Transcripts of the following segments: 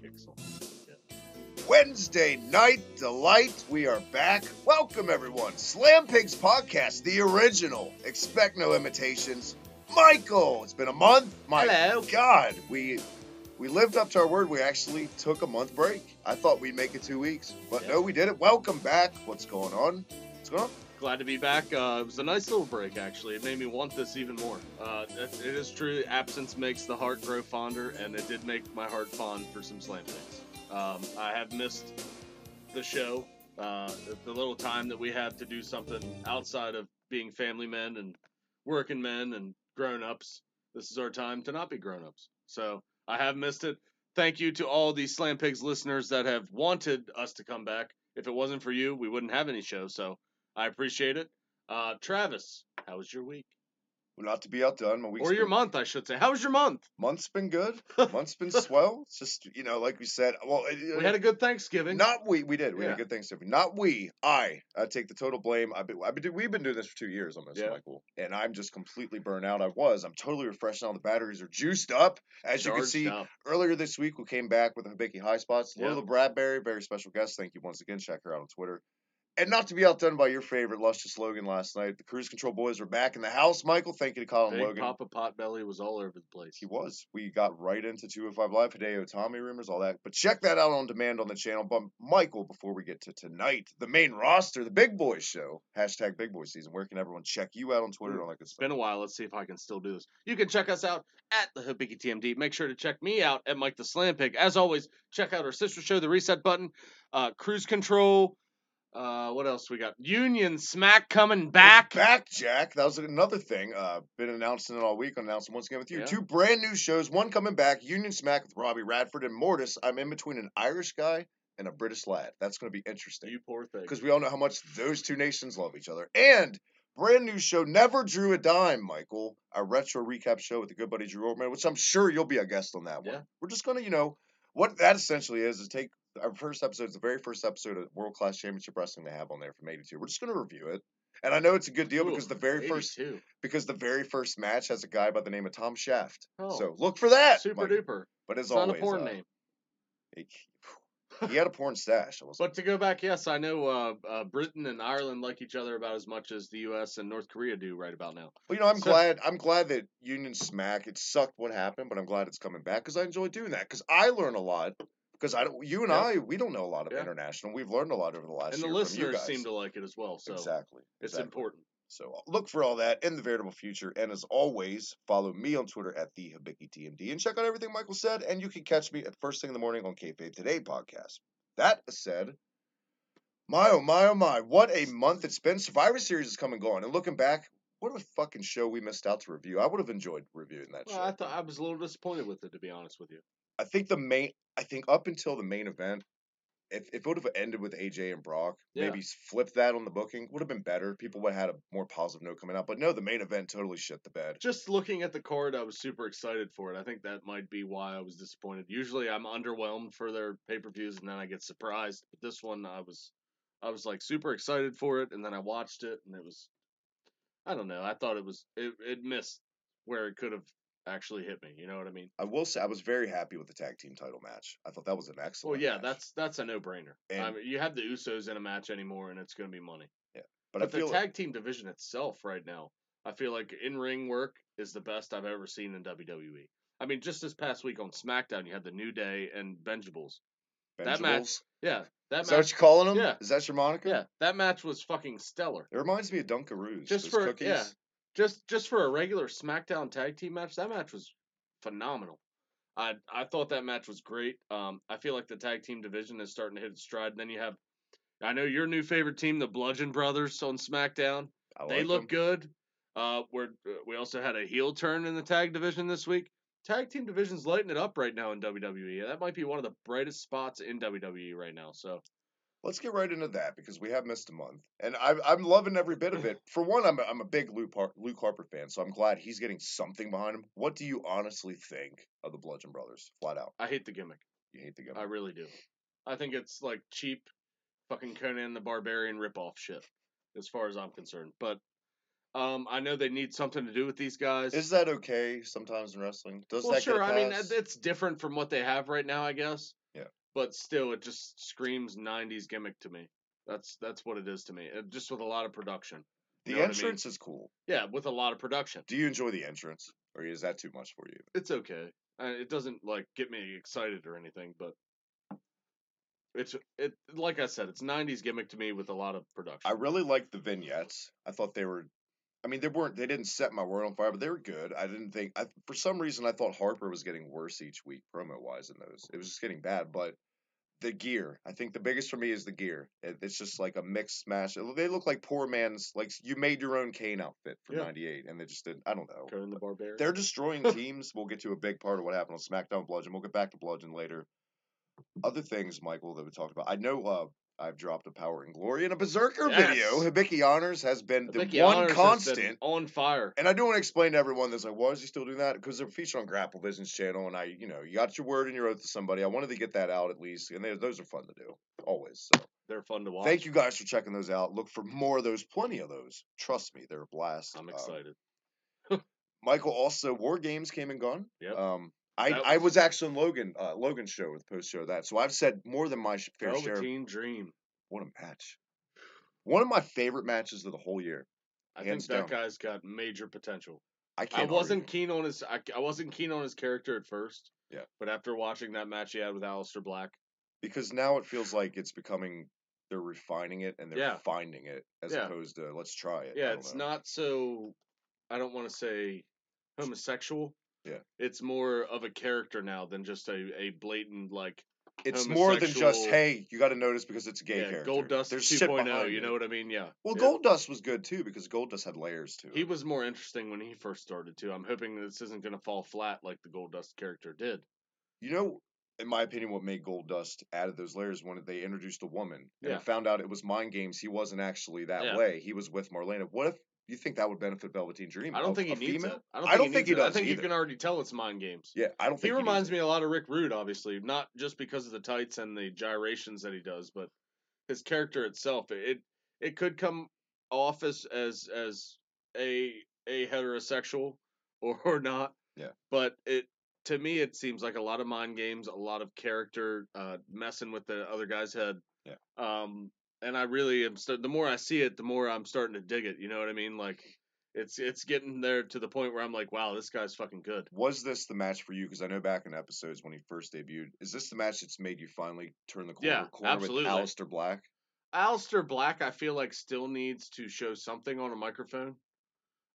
Excellent. Yeah. Wednesday night delight. We are back. Welcome everyone. Slam Pigs podcast, the original. Expect no imitations. Michael, it's been a month. My Hello. God, we lived up to our word. We actually took a month break. I thought we'd make it 2 weeks, but no, we did it. Welcome back. What's going on? Glad to be back. It was a nice little break, actually. It made me want this even more. It is true. Absence makes the heart grow fonder, and it did make my heart fond for some Slam Pigs. I have missed the show, the little time that we had to do something outside of being family men and working men and grown-ups. This is our time to not be grown-ups. So I have missed it. Thank you to all the Slam Pigs listeners that have wanted us to come back. If it wasn't for you, we wouldn't have any show, so I appreciate it. Travis, how was your week? Not to be outdone. Or your month, I should say. How was your month? Month's been good. Month's been swell. It's just, like we said. Well, we had a good Thanksgiving. We did. We had a good Thanksgiving. Not we. I take the total blame. We've been doing this for 2 years on this, Michael. And I'm just completely burnt out. I'm totally refreshed now. The batteries are juiced up. As you can see, earlier this week, we came back with the Hibiki High Spots. Lola Bradbury, very special guest. Thank you once again. Check her out on Twitter. And not to be outdone by your favorite luscious Logan last night, the Cruise Control boys were back in the house. Michael, thank you to Colin Big Logan. Papa Potbelly was all over the place. He was. We got right into 205 Live, Hideo Tommy rumors, all that. But check that out on demand on the channel. But Michael, before we get to tonight, the main roster, the Big Boys Show, hashtag Big Boy Season. Where can everyone check you out on Twitter and all that good stuff? It's been a while. Let's see if I can still do this. You can check us out at the Hibiki TMD. Make sure to check me out at Mike the Slam Pig. As always, check out our sister show, The Reset Button, Cruise Control. What else we got? Union Smack coming back. Back, Jack. That was another thing. Been announcing it all week. I'm announcing once again with you. Yeah. 2 brand new shows. One coming back. Union Smack with Robbie Radford and Mortis. I'm in between an Irish guy and a British lad. That's going to be interesting. You poor thing. Because we all know how much those two nations love each other. And brand new show, Never Drew a Dime, Michael. Our retro recap show with the good buddy Drew Ortman, which I'm sure you'll be a guest on that one. We're just going to, what that essentially is take our first episode. It's the very first episode of World Class Championship Wrestling they have on there from 82. We're just going to review it. And I know it's a good deal because the very first match has a guy by the name of Tom Shaft. Oh, so look for that. Super duper. But as it's always, not a porn name. He had a porn stash. But to go back, yes, I know Britain and Ireland like each other about as much as the U.S. and North Korea do right about now. Well, I'm glad that Union Smack, it sucked what happened, but I'm glad it's coming back because I enjoy doing that because I learn a lot. Because we don't know a lot of international. We've learned a lot over the last year. And the listeners seem to like it as well. So exactly. It's important. So look for all that in the veritable future. And as always, follow me on Twitter at the Hibiki TMD and check out everything Michael said. And you can catch me at first thing in the morning on Kayfabe Today podcast. That said, my oh my, what a month it's been. Survivor Series is come and gone. And looking back, what a fucking show we missed out to review. I would have enjoyed reviewing that show. I was a little disappointed with it, to be honest with you. I think up until the main event, if it would have ended with AJ and Brock, maybe flipped that on the booking, would have been better. People would have had a more positive note coming out. But no, the main event totally shit the bed. Just looking at the card, I was super excited for it. I think that might be why I was disappointed. Usually I'm underwhelmed for their pay-per-views and then I get surprised. But this one I was like super excited for it, and then I watched it and it was, I don't know, I thought it missed where it could have actually hit me. You know what I mean? I will say I was very happy with the tag team title match. I thought that was an excellent match. That's a no-brainer. I mean, you have the Usos in a match anymore and it's going to be money. Yeah. But the tag team division itself right now, I feel like in-ring work is the best I've ever seen in WWE. I mean, just this past week on SmackDown, you had the New Day and Benjables. That match, that match. Is that what you're calling them? Yeah. Is that your moniker? Yeah. That match was fucking stellar. It reminds me of Dunkaroos. Just for cookies. Just for a regular SmackDown tag team match, that match was phenomenal. I thought that match was great. I feel like the tag team division is starting to hit its stride. And then you have, I know your new favorite team, the Bludgeon Brothers on SmackDown. They look good. We also had a heel turn in the tag division this week. Tag team division's lighting it up right now in WWE. That might be one of the brightest spots in WWE right now. So let's get right into that because we have missed a month, and I'm loving every bit of it. For one, I'm a big Luke Harper fan, so I'm glad he's getting something behind him. What do you honestly think of the Bludgeon Brothers, flat out? I hate the gimmick. You hate the gimmick? I really do. I think it's like cheap, fucking Conan the Barbarian ripoff shit, as far as I'm concerned. But I know they need something to do with these guys. Is that okay sometimes in wrestling? Well, sure. I mean, it's different from what they have right now, I guess. Yeah. but still, it just screams '90s gimmick to me. That's what it is to me. Just with a lot of production. You The know what I mean? entrance is cool. Yeah, with a lot of production. Do you enjoy the entrance, or is that too much for you? It's okay. It doesn't like get me excited or anything, but it like I said, it's '90s gimmick to me with a lot of production. I really liked the vignettes. I thought they were. I mean, they didn't set my world on fire, but they were good. I didn't think. For some reason, I thought Harper was getting worse each week, promo wise. In those, it was just getting bad. But the gear, I think the biggest for me is the gear. It's just like a mixed smash. They look like poor man's. Like you made your own Kane outfit for '98, and they just didn't. I don't know. Conan the Barbarian. They're destroying teams. We'll get to a big part of what happened on SmackDown Bludgeon. We'll get back to Bludgeon later. Other things, Michael, that we talked about. I know I've dropped a Power and Glory in a Berserker video. Hibiki Honors has been the one Honors constant on fire. And I do want to explain to everyone that's like, why is he still doing that? Because they're featured on Grapple Vision's channel, and you got your word and your oath to somebody. I wanted to get that out at least, and those are fun to do, always. So they're fun to watch. Thank you guys for checking those out. Look for more of those, plenty of those. Trust me, they're a blast. I'm excited. Michael, also War Games came and gone. Yep. I was actually on Logan's show with post show that, so I've said more than my fair share. Velveteen Dream. What a match! One of my favorite matches of the whole year. I think that guy's got major potential. I wasn't keen on his character at first. Yeah. But after watching that match he had with Aleister Black, because now it feels like it's becoming they're refining it and they're finding it as opposed to let's try it. Yeah, it's not so. I don't want to say homosexual. Yeah. It's more of a character now than just a blatant like. It's more than just, hey, you got to notice because it's a gay character. Goldust 2.0, you know what I mean? Yeah. Well, Goldust was good too because Goldust had layers to it. He was more interesting when he first started too. I'm hoping this isn't going to fall flat like the Goldust character did. You know, in my opinion, what made Goldust added those layers when they introduced a woman and it found out it was mind games. He wasn't actually that way. He was with Marlena. What if you think that would benefit Velveteen Dream? I don't think he needs it. I don't think he does. I think you can already tell it's mind games. Yeah, I don't think he reminds me a lot of Rick Rude, obviously, not just because of the tights and the gyrations that he does, but his character itself. It could come off as a heterosexual or not. Yeah. But to me it seems like a lot of mind games, a lot of character messing with the other guy's head. Yeah. And I really am. The more I see it, the more I'm starting to dig it. You know what I mean? Like, it's getting there to the point where I'm like, wow, this guy's fucking good. Was this the match for you? Because I know back in episodes when he first debuted, is this the match that's made you finally turn the corner absolutely. with Aleister Black? Aleister Black, I feel like still needs to show something on a microphone.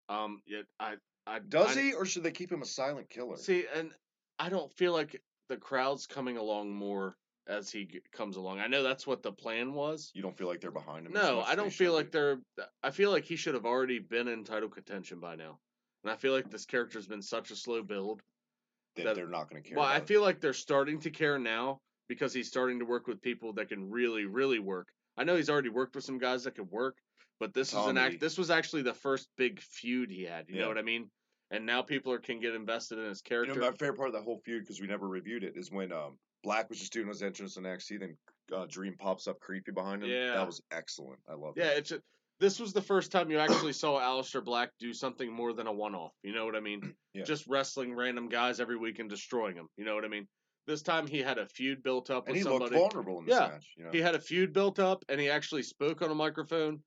Does he, or should they keep him a silent killer? See, and I don't feel like the crowd's coming along more as he comes along. I know that's what the plan was. You don't feel like they're behind him? No, I don't feel like they're. I feel like he should have already been in title contention by now. And I feel like this character's been such a slow build that they're not going to care. Well, I feel like they're starting to care now because he's starting to work with people that can really, really work. I know he's already worked with some guys that could work, but this was actually the first big feud he had. You know what I mean? And now people can get invested in his character. You know, my favorite part of that whole feud, because we never reviewed it, is when Black was just doing his entrance in NXT, then Dream pops up creepy behind him. Yeah. That was excellent. I love that. Yeah, this was the first time you actually saw Aleister Black do something more than a one-off. You know what I mean? Yeah. Just wrestling random guys every week and destroying them. You know what I mean? This time he had a feud built up with somebody. And he looked vulnerable in this match. You know? He had a feud built up, and he actually spoke on a microphone.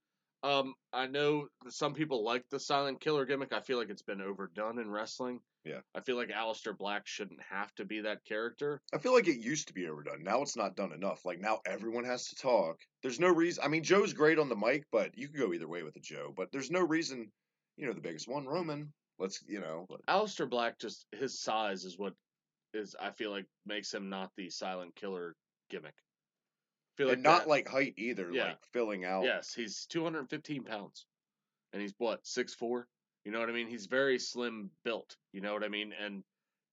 I know some people like the silent killer gimmick. I feel like it's been overdone in wrestling. Yeah. I feel like Aleister Black shouldn't have to be that character. I feel like it used to be overdone. Now it's not done enough. Like, now everyone has to talk. There's no reason. I mean, Joe's great on the mic, but you can go either way with a Joe. But there's no reason, the biggest one, Roman. Aleister Black, just his size is what I feel like makes him not the silent killer gimmick. And not like height either, like filling out. Yes, he's 215 pounds. And he's what, 6'4"? You know what I mean? He's very slim built. You know what I mean? And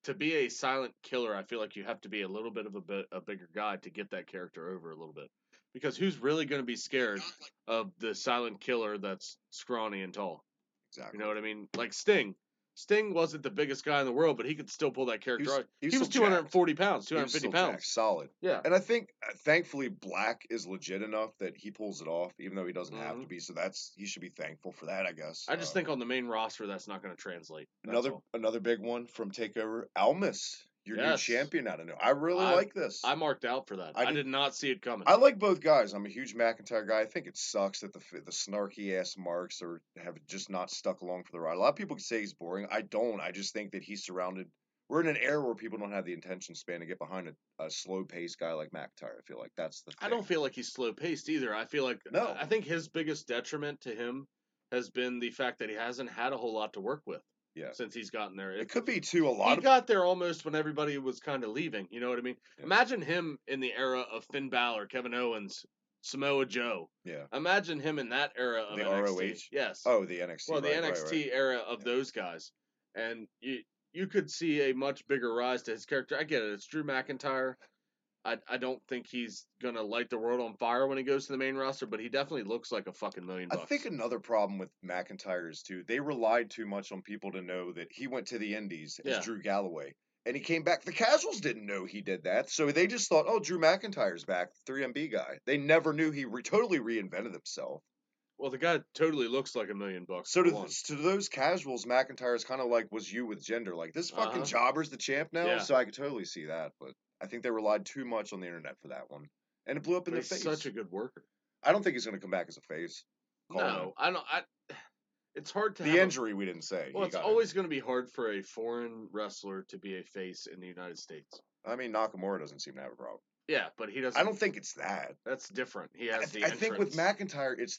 to be a silent killer, I feel like you have to be a little bit of a bigger guy to get that character over a little bit. Because who's really going to be scared of the silent killer that's scrawny and tall? Exactly. You know what I mean? Like Sting. Sting wasn't the biggest guy in the world, but he could still pull that character out. He was 240 pounds, 250 pounds. Jacked, solid. Yeah. And I think, thankfully, Black is legit enough that he pulls it off, even though he doesn't have to be. So he should be thankful for that, I guess. I just think on the main roster, that's not going to translate. Another big one from TakeOver, Almas. your new champion out of nowhere. I really like this. I marked out for that. I did not see it coming. I like both guys. I'm a huge McIntyre guy. I think it sucks that the snarky ass marks have just not stuck along for the ride. A lot of people say he's boring. I don't. I just think that he's surrounded. We're in an era where people don't have the attention span to get behind a slow paced guy like McIntyre. I feel like that's the thing. I don't feel like he's slow paced either. I feel like no. I think his biggest detriment to him has been the fact that he hasn't had a whole lot to work with. Yeah. Since he's gotten there. It could be, too, he got there almost when everybody was kind of leaving. You know what I mean? Yeah. Imagine him in the era of Finn Balor, Kevin Owens, Samoa Joe. Yeah. Imagine him in that era of the NXT. ROH? Yes. Oh, the NXT. Well, the NXT era of those guys. And you could see a much bigger rise to his character. I get it. It's Drew McIntyre. I don't think he's going to light the world on fire when he goes to the main roster, but he definitely looks like a fucking $1 million. I think another problem with McIntyre is, too, they relied too much on people to know that he went to the Indies as Drew Galloway. And he came back. The casuals didn't know he did that, so they just thought, oh, Drew McIntyre's back, 3MB guy. They never knew he totally reinvented himself. Well, the guy totally looks like $1 million. So to those casuals, McIntyre is kind of like was you with gender. Like, this fucking jobber's the champ now, yeah. So I could totally see that, but I think they relied too much on the internet for that one. And it blew up in their face. He's such a good worker. I don't think he's going to come back as a face. No, I don't. It's hard to the injury we didn't say. Well, it's always going to be hard for a foreign wrestler to be a face in the United States. I mean, Nakamura doesn't seem to have a problem. Yeah, but he doesn't. I don't think it's that. That's different. He has I think with McIntyre, it's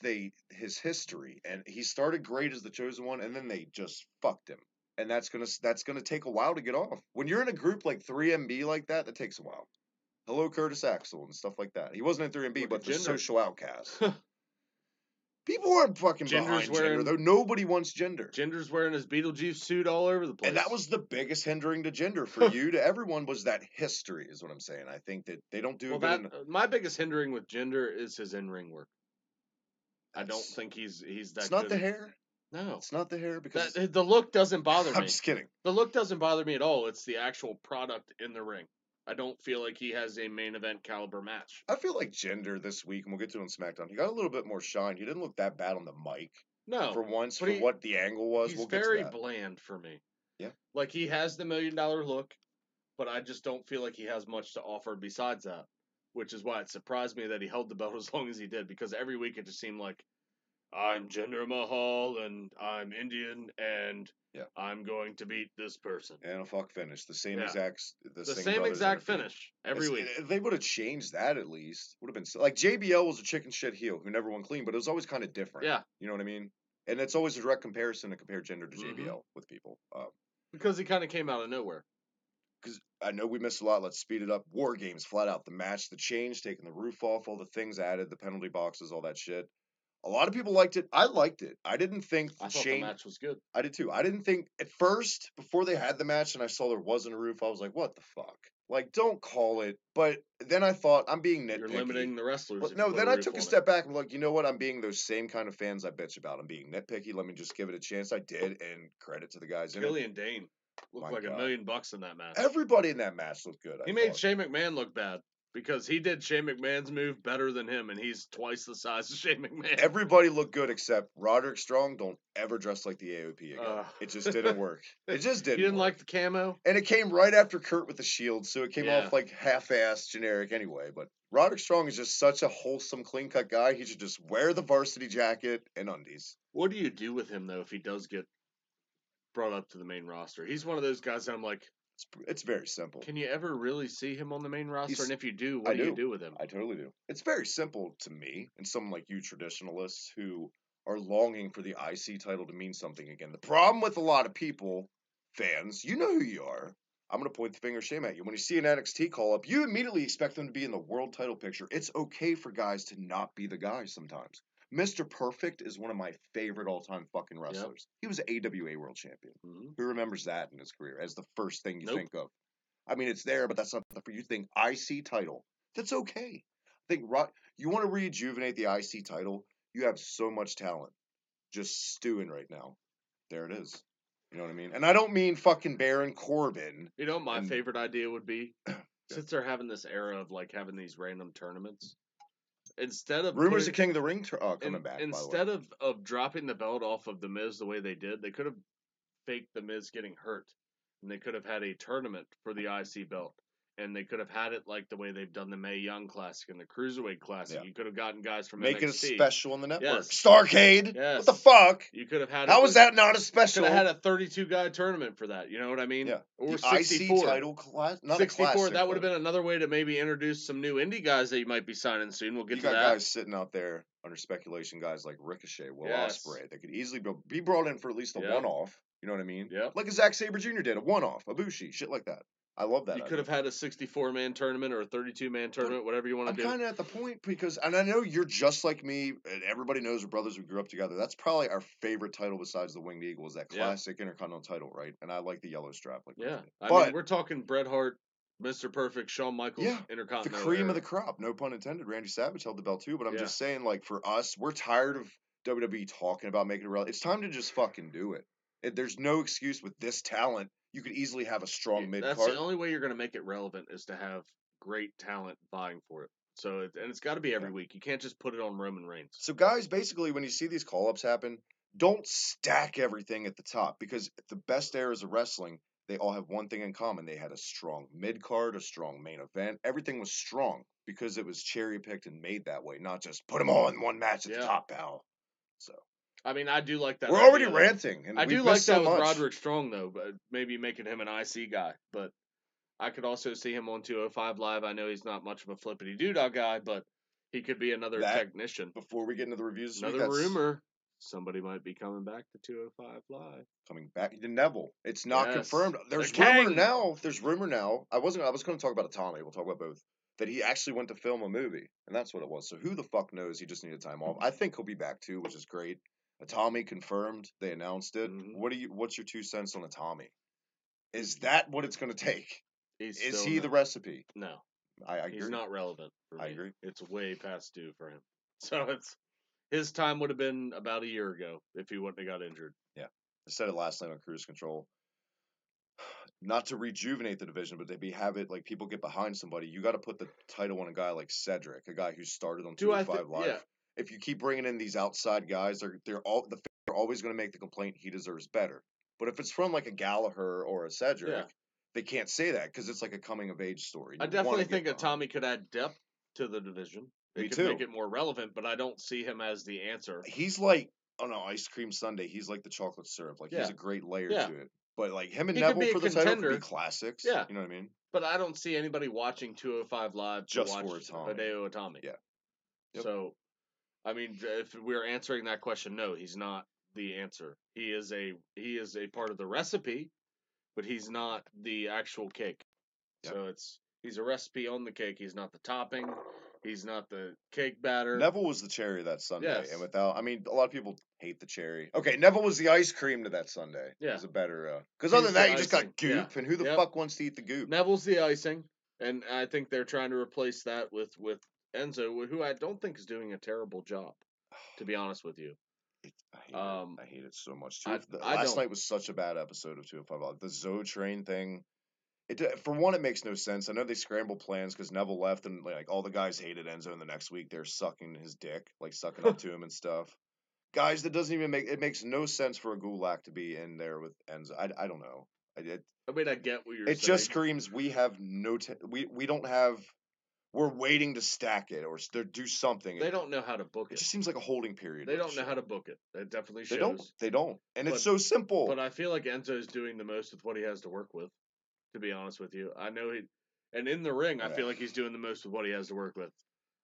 his history, and he started great as the chosen one, and then they just fucked him, and that's gonna take a while to get off. When you're in a group like 3MB like that takes a while. Hello, Curtis Axel and stuff like that. He wasn't in 3MB, but the social outcast. People aren't fucking behind gender, though. Nobody wants gender. Jinder's wearing his Beetlejuice suit all over the place. And that was the biggest hindering to gender for you, to everyone, was that history, is what I'm saying. I think that they don't do my biggest hindering with Jinder is his in-ring work. I don't think he's that It's not the hair? No. It's not the hair, because... the look doesn't bother me. I'm just kidding. The look doesn't bother me at all. It's the actual product in the ring. I don't feel like he has a main event caliber match. I feel like Jinder this week, and we'll get to it on SmackDown, he got a little bit more shine. He didn't look that bad on the mic. No. For once, for what the angle was. He's very bland for me. Yeah. Like, he has the $1 million look, but I just don't feel like he has much to offer besides that. Which is why it surprised me that he held the belt as long as he did, because every week it just seemed like, I'm Jinder Mahal, and I'm Indian, and I'm going to beat this person. And a fuck finish. The same exact... The same exact finish every week. If they would have changed that, at least, would have been... Like, JBL was a chicken shit heel who never won clean, but it was always kind of different. Yeah. You know what I mean? And it's always a direct comparison to compare Jinder to JBL with people. Because he kind of came out of nowhere. Because I know we missed a lot. Let's speed it up. War Games, flat out. The match, the change, taking the roof off, all the things added, the penalty boxes, all that shit. A lot of people liked it. I liked it. I didn't think I thought the match was good. I did too. I didn't think at first, before they had the match and I saw there wasn't a roof, I was like, what the fuck? Like, don't call it. But then I thought, I'm being nitpicky. You're limiting the wrestlers. But no, then I took a step back and like, you know what? I'm being those same kind of fans I bitch about. I'm being nitpicky. Let me just give it a chance. I did, and credit to the guys in it. Killian Dane looked like $1 million in that match. Everybody in that match looked good. He made Shane McMahon look bad. Because he did Shane McMahon's move better than him, and he's twice the size of Shane McMahon. Everybody looked good except Roderick Strong. Don't ever dress like the AOP again. It just didn't work. It just didn't. You didn't like the camo? And it came right after Kurt with the Shield, so it came off like half-assed generic anyway. But Roderick Strong is just such a wholesome, clean-cut guy. He should just wear the varsity jacket and undies. What do you do with him, though, if he does get brought up to the main roster? He's one of those guys that I'm like, it's very simple. Can you ever really see him on the main roster? And if you do, what do you do with him? I totally do. It's very simple to me and some like you traditionalists who are longing for the IC title to mean something again. The problem with a lot of people, fans, you know who you are. I'm going to point the finger of shame at you. When you see an NXT call up, you immediately expect them to be in the world title picture. It's okay for guys to not be the guy sometimes. Mr. Perfect is one of my favorite all-time fucking wrestlers. He was AWA World Champion. Who remembers that in his career as the first thing you think of? I mean, it's there, but that's not the you think IC title. That's okay. I think you want to rejuvenate the IC title. You have so much talent just stewing right now. There it is. You know what I mean? And I don't mean fucking Baron Corbin. You know, my favorite idea would be since they're having this era of like having these random tournaments. Instead of rumors of King of the Ring coming back. Instead of dropping the belt off of the Miz the way they did, they could have faked the Miz getting hurt and they could have had a tournament for the IC belt. And they could have had it like the way they've done the Mae Young Classic and the Cruiserweight Classic. Yeah. You could have gotten guys from Make NXT. it a special on the network. Yes. Starcade. Yes. What the fuck? You could have had. How was that not a special? Could have had a 32-guy tournament for that. You know what I mean? Yeah. Or the 64. IC title class. Not 64. A classic, That would have been another way to maybe introduce some new indie guys that you might be signing soon. We'll get to that. You got guys sitting out there under speculation, guys like Ricochet, Will Ospreay. They could easily be brought in for at least a one-off. You know what I mean? Yeah. Like a Zack Sabre Jr. did, a one-off, a Bushi, shit like that. I love that. You could have had a 64-man tournament or a 32-man tournament, whatever you want to do. I'm kind of at the point because, and I know you're just like me, and everybody knows we're brothers who grew up together. That's probably our favorite title besides the Winged Eagle, is that classic Intercontinental title, right? And I like the yellow strap. I mean, we're talking Bret Hart, Mr. Perfect, Shawn Michaels, Intercontinental. The cream of the crop, no pun intended. Randy Savage held the belt too, but I'm just saying, like, for us, we're tired of WWE talking about making it relevant. It's time to just fucking do it. There's no excuse with this talent. You could easily have a strong mid-card. That's the only way you're going to make it relevant is to have great talent vying for it. So, it's got to be every week. You can't just put it on Roman Reigns. So, guys, basically, when you see these call-ups happen, don't stack everything at the top, because the best eras of wrestling, they all have one thing in common. They had a strong mid-card, a strong main event. Everything was strong because it was cherry-picked and made that way, not just put them all in one match at the top, pal. So. I mean, I do like that. We're already ranting. And I do like that with Roderick Strong, though, but maybe making him an IC guy. But I could also see him on 205 Live. I know he's not much of a flippity doodah guy, but he could be another technician. Before we get into the reviews, another rumor: somebody might be coming back to 205 Live. Coming back to Neville. It's not confirmed. There's rumor now. I was going to talk about Tommy. We'll talk about both. That he actually went to film a movie, and that's what it was. So who the fuck knows? He just needed time off. I think he'll be back too, which is great. Tommy confirmed. They announced it. Mm-hmm. What's your 2 cents on a Tommy? Is that what it's going to take? Is he the recipe? No. I agree. He's not relevant for me. I agree. It's way past due for him. So his time would have been about a year ago if he wouldn't have got injured. Yeah. I said it last night on Cruise Control. Not to rejuvenate the division, but to have it like people get behind somebody. You got to put the title on a guy like Cedric, a guy who started on 205 Live. Yeah. If you keep bringing in these outside guys, they're always going to make the complaint he deserves better. But if it's from like a Gallagher or a Cedric, they can't say that because it's like a coming of age story. I definitely think a Tommy could add depth to the division. It could make it more relevant, but I don't see him as the answer. He's like, ice cream sundae. He's like the chocolate syrup. Like he's a great layer to it. But like him and Neville for the title could be classics. Yeah, you know what I mean. But I don't see anybody watching 205 Live just to watch Hideo Itami. Yeah. Yep. So. I mean, if we're answering that question, no, he's not the answer. He is a part of the recipe, but he's not the actual cake. Yep. So he's a recipe on the cake. He's not the topping. He's not the cake batter. Neville was the cherry that Sunday, and a lot of people hate the cherry. Okay, Neville was the ice cream to that Sunday. Yeah, it was a better because other than that, you just got goop, and who the fuck wants to eat the goop? Neville's the icing, and I think they're trying to replace that with Enzo, who I don't think is doing a terrible job, to be honest with you. I hate it so much too. Last night was such a bad episode of 205. The Zoe Train thing. For one, it makes no sense. I know they scrambled plans because Neville left, and like all the guys hated Enzo. And the next week, they're sucking his dick, like sucking up to him and stuff. Guys, that doesn't even makes no sense for a Gulak to be in there with Enzo. I don't know. I get what you're saying. It just screams we have we don't have. We're waiting to stack it or do something. They don't know how to book it. It just seems like a holding period. They don't know how to book it. It definitely shows. They don't. And it's so simple. But I feel like Enzo's doing the most with what he has to work with, to be honest with you. I know and in the ring, I feel like he's doing the most with what he has to work with.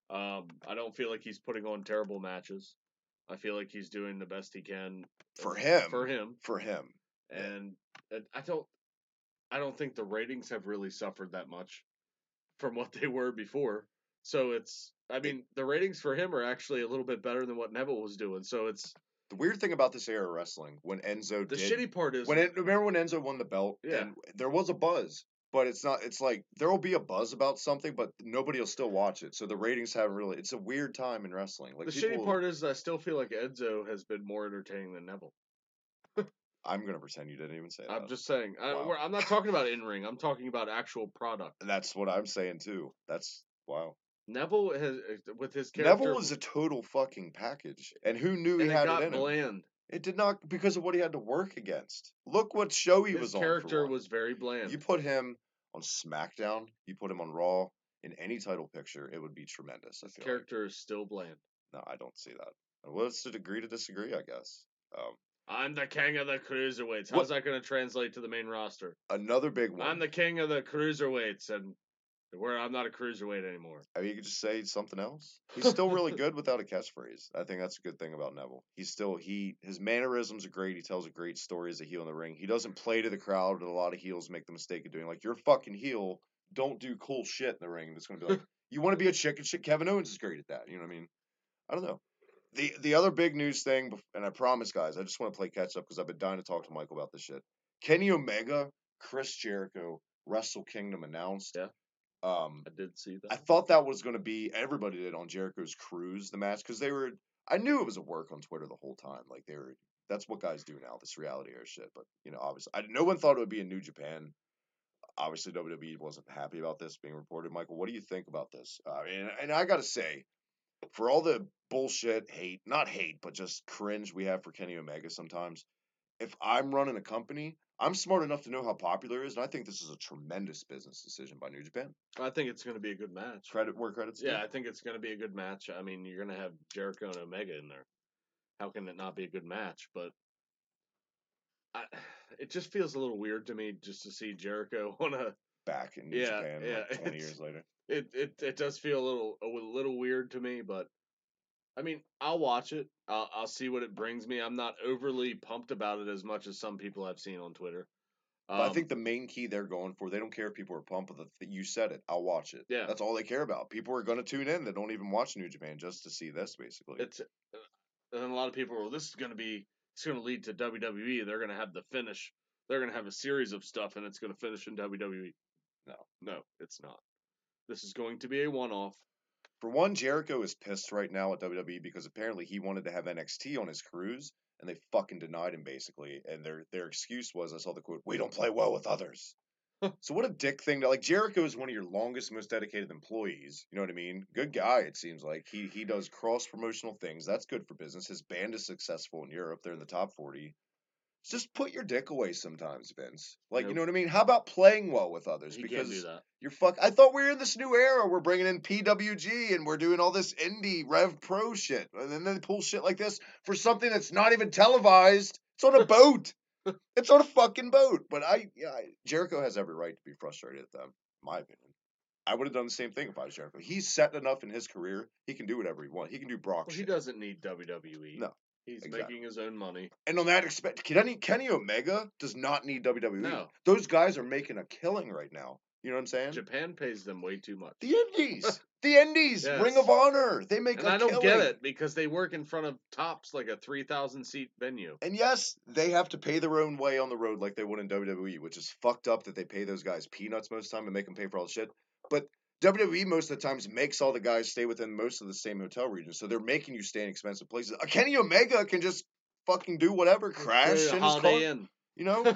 I don't feel like he's putting on terrible matches. I feel like he's doing the best he can. For him. And I don't think the ratings have really suffered that much from what they were before. So the ratings for him are actually a little bit better than what Neville was doing. So it's the weird thing about this era of wrestling when Enzo. Shitty part is remember when Enzo won the belt? Yeah, and there was a buzz, but it's not. It's like there will be a buzz about something, but nobody will still watch it. So the ratings haven't really. It's a weird time in wrestling. Like the shitty part is I still feel like Enzo has been more entertaining than Neville. I'm going to pretend you didn't even say that. I'm just saying. Wow. I'm not talking about in-ring. I'm talking about actual product. That's what I'm saying, too. That's, wow. Neville has, with his character... Neville was a total fucking package. And who knew he had it in him? bland. It did not, because of what he had to work against. Look what show he His was on. character was very bland. You put him on SmackDown, you put him on Raw, in any title picture, it would be tremendous. His character is still bland. No, I don't see that. Well, it's to agree to disagree, I guess. I'm the king of the cruiserweights. How's that going to translate to the main roster? Another big one. I'm the king of the cruiserweights, and I'm not a cruiserweight anymore. I mean, you could just say something else. He's still really good without a catchphrase. I think that's a good thing about Neville. His mannerisms are great. He tells a great story as a heel in the ring. He doesn't play to the crowd that a lot of heels make the mistake of doing. Like, you're a fucking heel. Don't do cool shit in the ring. That's going to be like, you want to be a chicken shit. Kevin Owens is great at that. You know what I mean? I don't know. The other big news thing, and I promise, guys, I just want to play catch up because I've been dying to talk to Michael about this shit. Kenny Omega, Chris Jericho, Wrestle Kingdom announced. Yeah. I did see that. I thought that was going to be, everybody did on Jericho's cruise, the match, because I knew it was a work on Twitter the whole time. Like, that's what guys do now, this reality era shit. But, obviously, no one thought it would be in New Japan. Obviously, WWE wasn't happy about this being reported. Michael, what do you think about this? And I got to say, for all the bullshit, not hate, but just cringe we have for Kenny Omega sometimes, if I'm running a company, I'm smart enough to know how popular it is, and I think this is a tremendous business decision by New Japan. I think it's going to be a good match. Credit where credit's due. Yeah, I think it's going to be a good match. I mean, you're going to have Jericho and Omega in there. How can it not be a good match? But it just feels a little weird to me just to see Jericho on a back in New Japan like 20 years later. It does feel a little weird to me, but I mean, I'll watch it. I'll see what it brings me. I'm not overly pumped about it as much as some people I've seen on Twitter. But I think the main key they're going for, they don't care if people are pumped with it. You said it. I'll watch it. Yeah. That's all they care about. People are going to tune in that don't even watch New Japan just to see this, basically. And a lot of people are, well, it's going to lead to WWE. They're going to have the finish. They're going to have a series of stuff, and it's going to finish in WWE. No, it's not. This is going to be a one-off. For one, Jericho is pissed right now at WWE because apparently he wanted to have NXT on his cruise, and they fucking denied him, basically. And their excuse was, I saw the quote, "We don't play well with others." So what a dick thing to, like, Jericho is one of your longest, most dedicated employees. You know what I mean? Good guy, it seems like. He does cross-promotional things. That's good for business. His band is successful in Europe. They're in the top 40. Just put your dick away sometimes, Vince. Like, Nope. You know what I mean? How about playing well with others? He because can't do that. I thought we were in this new era. We're bringing in PWG and we're doing all this indie Rev Pro shit. And then they pull shit like this for something that's not even televised. It's on a boat. It's on a fucking boat. But Jericho has every right to be frustrated at them, in my opinion. I would have done the same thing if I was Jericho. He's set enough in his career. He can do whatever he wants. He can do Brock shit. He doesn't need WWE. No. He's making his own money. And on that aspect, Kenny Omega does not need WWE. No. Those guys are making a killing right now. You know what I'm saying? Japan pays them way too much. The Indies. The Indies. Yes. Ring of Honor. They make and a killing. I don't get it because they work in front of tops like a 3,000 seat venue. And yes, they have to pay their own way on the road like they would in WWE, which is fucked up that they pay those guys peanuts most of the time and make them pay for all the shit. But WWE most of the times makes all the guys stay within most of the same hotel regions, so they're making you stay in expensive places. Kenny Omega can just fucking do whatever, crash in his car. Inn. You know,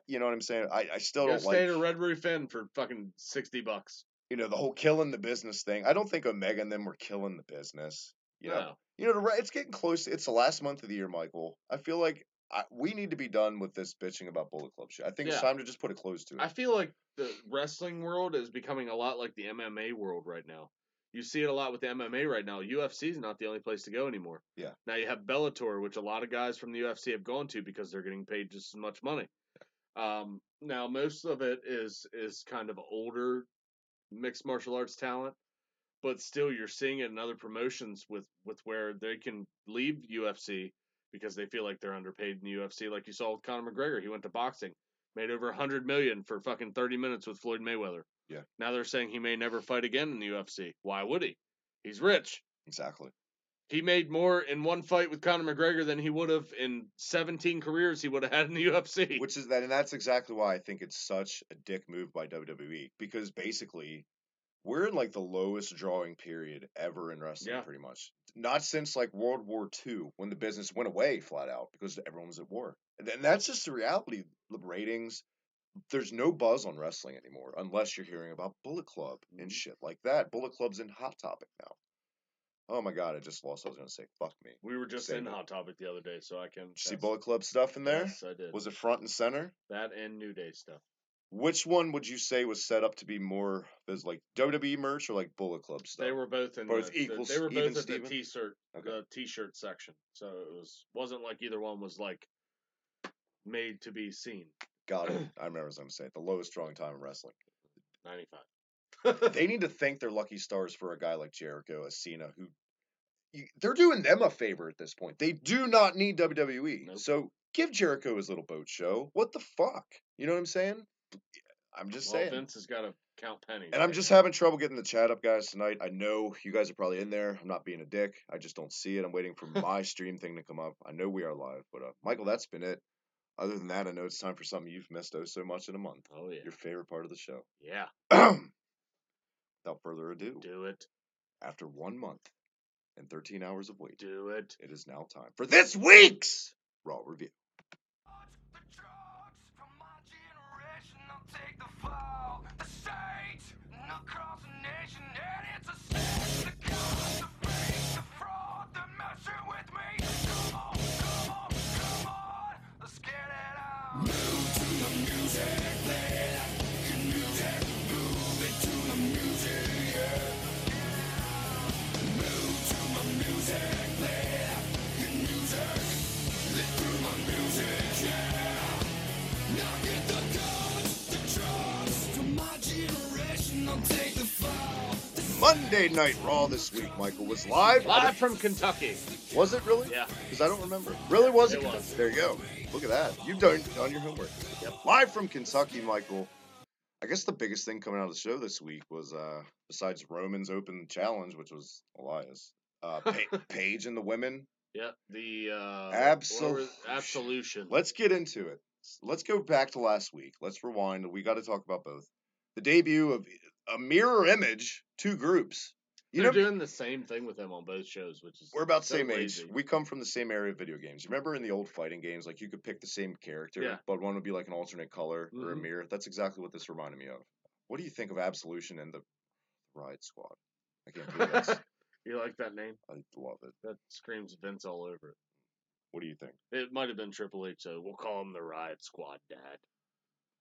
you know what I'm saying. I still don't stay at a Red Roof Inn for fucking $60. You know, the whole killing the business thing. I don't think Omega and them were killing the business. It's getting close. It's the last month of the year, Michael. I feel like we need to be done with this bitching about Bullet Club shit. I think it's time to just put a close to it. I feel like the wrestling world is becoming a lot like the MMA world right now. You see it a lot with the MMA right now. UFC is not the only place to go anymore. Yeah. Now you have Bellator, which a lot of guys from the UFC have gone to because they're getting paid just as much money. Now most of it is kind of older mixed martial arts talent, but still you're seeing it in other promotions with where they can leave UFC because they feel like they're underpaid in the UFC. Like you saw with Conor McGregor, he went to boxing, made over $100 million for fucking 30 minutes with Floyd Mayweather. Yeah. Now they're saying he may never fight again in the UFC. Why would he? He's rich. Exactly. He made more in one fight with Conor McGregor than he would have in 17 careers he would have had in the UFC. And that's exactly why I think it's such a dick move by WWE, because basically we're in like the lowest drawing period ever in wrestling, pretty much. Not since like World War II, when the business went away flat out because everyone was at war. And that's just the reality. The ratings, there's no buzz on wrestling anymore unless you're hearing about Bullet Club and shit like that. Bullet Club's in Hot Topic now. Oh my god, I just lost. I was gonna say, fuck me. We were just Save in it. Hot Topic the other day, so I can. Did you see Bullet Club stuff in there? Yes, I did. Was it front and center? That and New Day stuff. Which one would you say was set up to be more as like WWE merch or like Bullet Club stuff? They were both in equals. They were even both at Steven? the t-shirt, Okay. the t-shirt section. So it wasn't like either one was like made to be seen. Got it. I remember as I'm saying the lowest drawing time in wrestling. 95. They need to thank their lucky stars for a guy like Jericho, a Cena, who they're doing them a favor at this point. They do not need WWE. Nope. So give Jericho his little boat show. What the fuck? You know what I'm saying? I'm just saying. Vince has got to count pennies. And I'm just having trouble getting the chat up, guys, tonight. I know you guys are probably in there. I'm not being a dick. I just don't see it. I'm waiting for my stream thing to come up. I know we are live, but Michael, that's been it. Other than that, I know it's time for something you've missed so much in a month. Oh, yeah. Your favorite part of the show. Yeah. Without further ado. Do it. After 1 month and 13 hours of waiting. Do it. It is now time for this week's Raw Review. Monday Night Raw this week, Michael, was live. Live from Kentucky. Was it really? Yeah. Because I don't remember. Really was it? It was. There you go. Look at that. You've done your homework. Yep. Live from Kentucky, Michael. I guess the biggest thing coming out of the show this week was, besides Roman's open challenge, which was Elias, Paige and the women. Yeah. The Absolution. Let's get into it. Let's go back to last week. Let's rewind. We got to talk about both. The debut of a mirror image, two groups. They're doing the same thing with them on both shows, which is we're about the so same lazy. age. We come from the same area of video games. You remember in the old fighting games, like you could pick the same character, but one would be like an alternate color or a mirror. That's exactly what this reminded me of. What do you think of Absolution and the Riot Squad? I can't believe this. You like that name? I love it. That screams Vince all over it. What do you think? It might have been Triple H, so we'll call them the Riot Squad, Dad.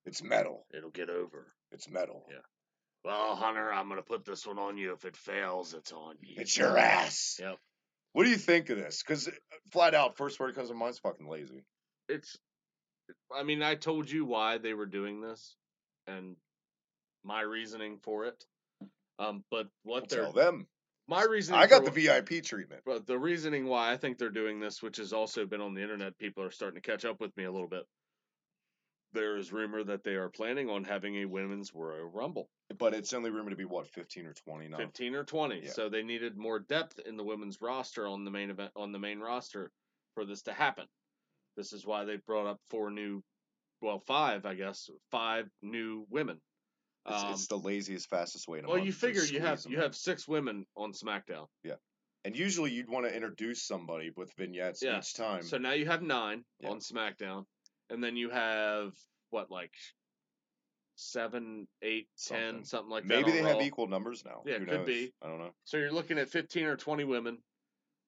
It's metal. It'll get over. It's metal. Yeah. Well, Hunter, I'm going to put this one on you. If it fails, it's on you. It's your ass. Yep. What do you think of this? Because flat out, first word that comes to mind is fucking lazy. I told you why they were doing this and my reasoning for it. But what tell them. My reasoning. I got the VIP treatment. But the reasoning why I think they're doing this, which has also been on the internet, people are starting to catch up with me a little bit. There is rumor that they are planning on having a women's Royal Rumble. But it's only rumored to be, what, 15 or 20 now? 15 or 20. Yeah. So they needed more depth in the women's roster on the main roster for this to happen. This is why they brought up 5 new women. It's the laziest, fastest way to. Well, you figure you have 6 women on SmackDown. Yeah. And usually you'd want to introduce somebody with vignettes each time. So now you have 9 on SmackDown. And then you have, 7, 8, 10, something like that. Maybe they have equal numbers now. Yeah, Who could knows? be. I don't know. So you're looking at 15 or 20 women.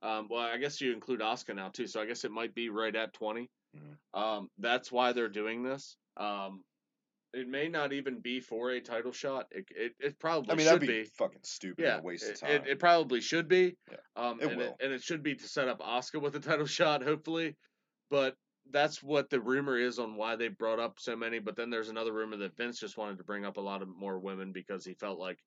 Well, I guess you include Asuka now, too. So I guess it might be right at 20. Mm-hmm. That's why they're doing this. It may not even be for a title shot. It probably should be. That'd be fucking stupid. Yeah, a waste of time. It probably should be. Yeah. It should be to set up Asuka with a title shot, hopefully. But that's what the rumor is on why they brought up so many. But then there's another rumor that Vince just wanted to bring up a lot of more women because he felt like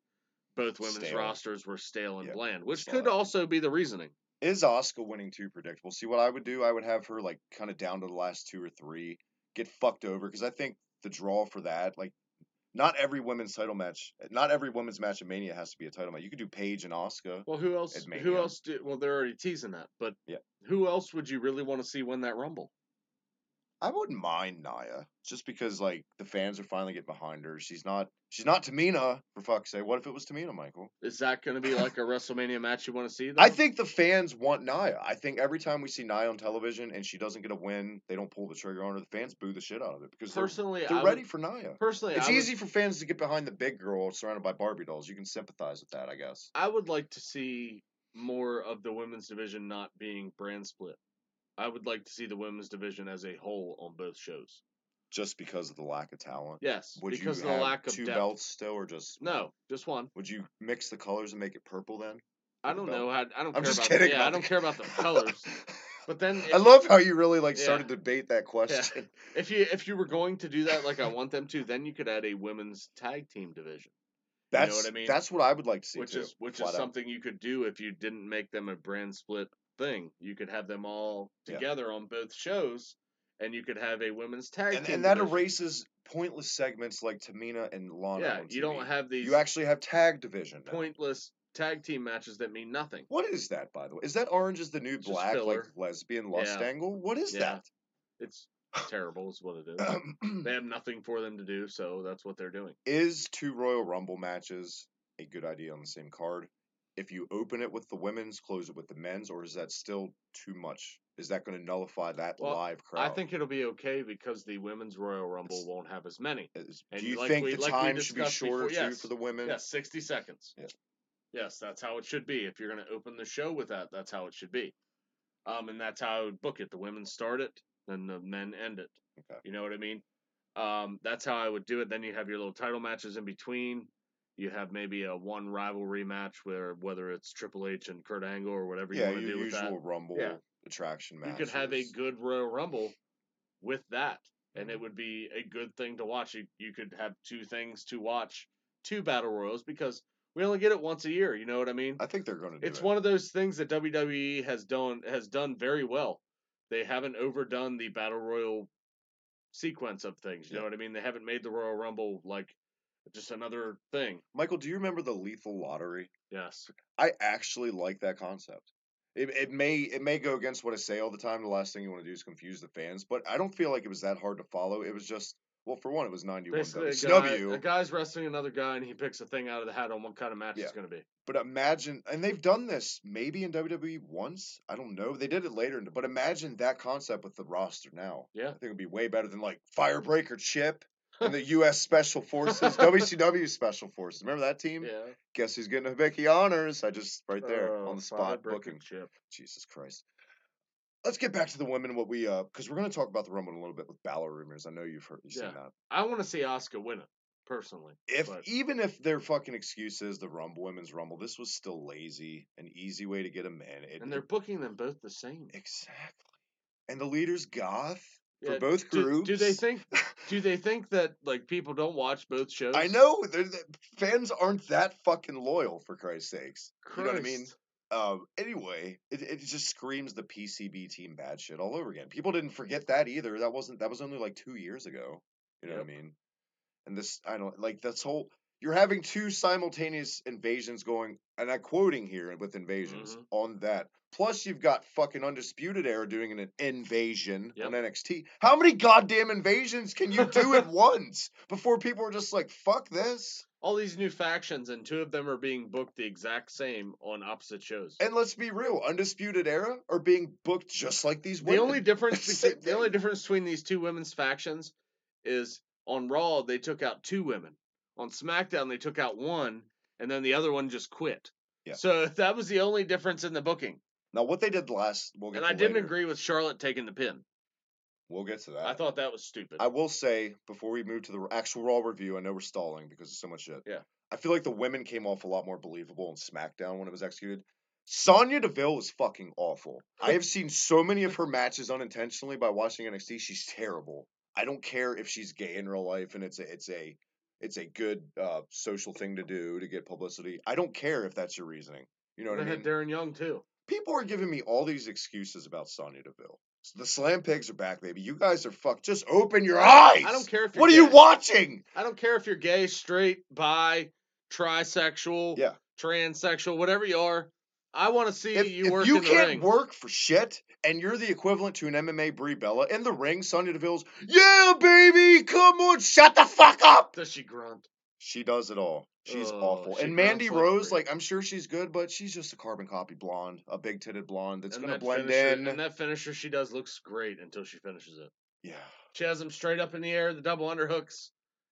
both women's rosters were stale and bland, which could also be the reasoning. Is Asuka winning too predictable? See, what I would do, I would have her kind of down to the last 2 or 3, get fucked over, because I think the draw for that, not every women's match at Mania has to be a title match. You could do Paige and Asuka. Well, who else? Who else? Well, they're already teasing that, but who else would you really want to see win that Rumble? I wouldn't mind Nia, just because the fans are finally getting behind her. She's not Tamina, for fuck's sake. What if it was Tamina, Michael? Is that going to be like a WrestleMania match you want to see, though? I think the fans want Nia. I think every time we see Nia on television and she doesn't get a win, they don't pull the trigger on her, the fans boo the shit out of it because they're ready for Nia. Personally, it's easy for fans to get behind the big girl surrounded by Barbie dolls. You can sympathize with that, I guess. I would like to see more of the women's division not being brand split. I would like to see the women's division as a whole on both shows. Just because of the lack of talent? Yes, Would because you of the have lack of two depth. belts still, or just No, just one. Would you mix the colors and make it purple then? I don't know. I don't I'm care just about. kidding. Yeah, I don't care about the colors. But then I love how you really started to debate that yeah, question. if you were going to do that like I want them to, then you could add a women's tag team division. You know what I mean? That's what I would like to see Which too. is something you could do if you didn't make them a brand split thing. You could have them all together on both shows, and you could have a women's tag team. And that division. erases pointless segments like Tamina and Lana. Yeah, on TV. you don't have these. You actually have tag division now. Pointless tag team matches that mean nothing. What is that, by the way? Is that Orange is the New Black, like lesbian lust angle? What is that? It's terrible, is what it is. They have nothing for them to do, so that's what they're doing. Is 2 Royal Rumble matches a good idea on the same card? If you open it with the women's, close it with the men's, or is that still too much? Is that going to nullify that live crowd? I think it'll be okay because the women's Royal Rumble won't have as many. Do you think the time should be shorter too for the women? Yes, 60 seconds. Yeah. Yes, that's how it should be. If you're going to open the show with that, that's how it should be. And that's how I would book it. The women start it, then the men end it. Okay. You know what I mean? That's how I would do it. Then you have your little title matches in between. You have maybe a one rivalry match whether it's Triple H and Kurt Angle or whatever you want to do with that. Yeah, your usual Rumble attraction match. You could have a good Royal Rumble with that, and it would be a good thing to watch. You could have two things to watch, 2 Battle Royals, because we only get it once a year. You know what I mean? I think they're going to do it. It's one of those things that WWE has done very well. They haven't overdone the Battle Royal sequence of things. You know what I mean? They haven't made the Royal Rumble like just another thing. Michael, do you remember the Lethal Lottery? Yes. I actually like that concept. It may go against what I say all the time. The last thing you want to do is confuse the fans, but I don't feel like it was that hard to follow. It was just, well, for one, it was 91 WCW. A guy's wrestling another guy, and he picks a thing out of the hat on what kind of match it's going to be. But imagine, and they've done this maybe in WWE once. I don't know. They did it later, but imagine that concept with the roster now. Yeah. I think it'd be way better than like Firebreaker Chip and the U.S. Special Forces, WCW Special Forces. Remember that team? Yeah. Guess who's getting a Vicky honors? I just right there on the spot booking. Chip. Jesus Christ. Let's get back to the women. What we because we're going to talk about the Rumble in a little bit with Balor rumors. I know you've seen that. I want to see Asuka win it personally. Even if their fucking excuse is the Rumble, women's Rumble, this was still lazy, an easy way to get them in. And they're booking them both the same. Exactly. And the leader's goth. Yeah, for both groups. Do they think that like people don't watch both shows? I know fans aren't that fucking loyal, for Christ's sakes. You know what I mean? Anyway, it just screams the PCB team bad shit all over again. People didn't forget that either. That was only like 2 years ago. You know what I mean? And this, I don't like this whole. You're having 2 simultaneous invasions going, and I'm quoting here with invasions on that. Plus, you've got fucking Undisputed Era doing an invasion on NXT. How many goddamn invasions can you do at once before people are just like, fuck this? All these new factions, and 2 of them are being booked the exact same on opposite shows. And let's be real, Undisputed Era are being booked just like these women. The only difference between these 2 women's factions is on Raw they took out 2 women. On SmackDown, they took out 1, and then the other one just quit. Yeah. So that was the only difference in the booking. Now, what they did last, I didn't agree with Charlotte taking the pin. We'll get to that. I thought that was stupid. I will say, before we move to the actual Raw review, I know we're stalling because of so much shit. Yeah. I feel like the women came off a lot more believable in SmackDown when it was executed. Sonya Deville is fucking awful. I have seen so many of her matches unintentionally by watching NXT. She's terrible. I don't care if she's gay in real life and it's a good social thing to do to get publicity. I don't care if that's your reasoning. You know what I mean? They had Darren Young too. People are giving me all these excuses about Sonya Deville. The Slam Pigs are back, baby. You guys are fucked. Just open your eyes. I don't care if you're What gay. Are you watching? I don't care if you're gay, straight, bi, trisexual, transsexual, whatever you are. I want to see you work in the ring. If you can't work for shit, and you're the equivalent to an MMA Brie Bella in the ring, Sonya Deville's, yeah, baby, come on, shut the fuck up. Does she grunt? She does it all. She's awful. And Mandy Rose, I'm sure she's good, but she's just a carbon copy blonde, a big-titted blonde that's going to blend in. And that finisher she does looks great until she finishes it. Yeah. She has them straight up in the air, the double underhooks,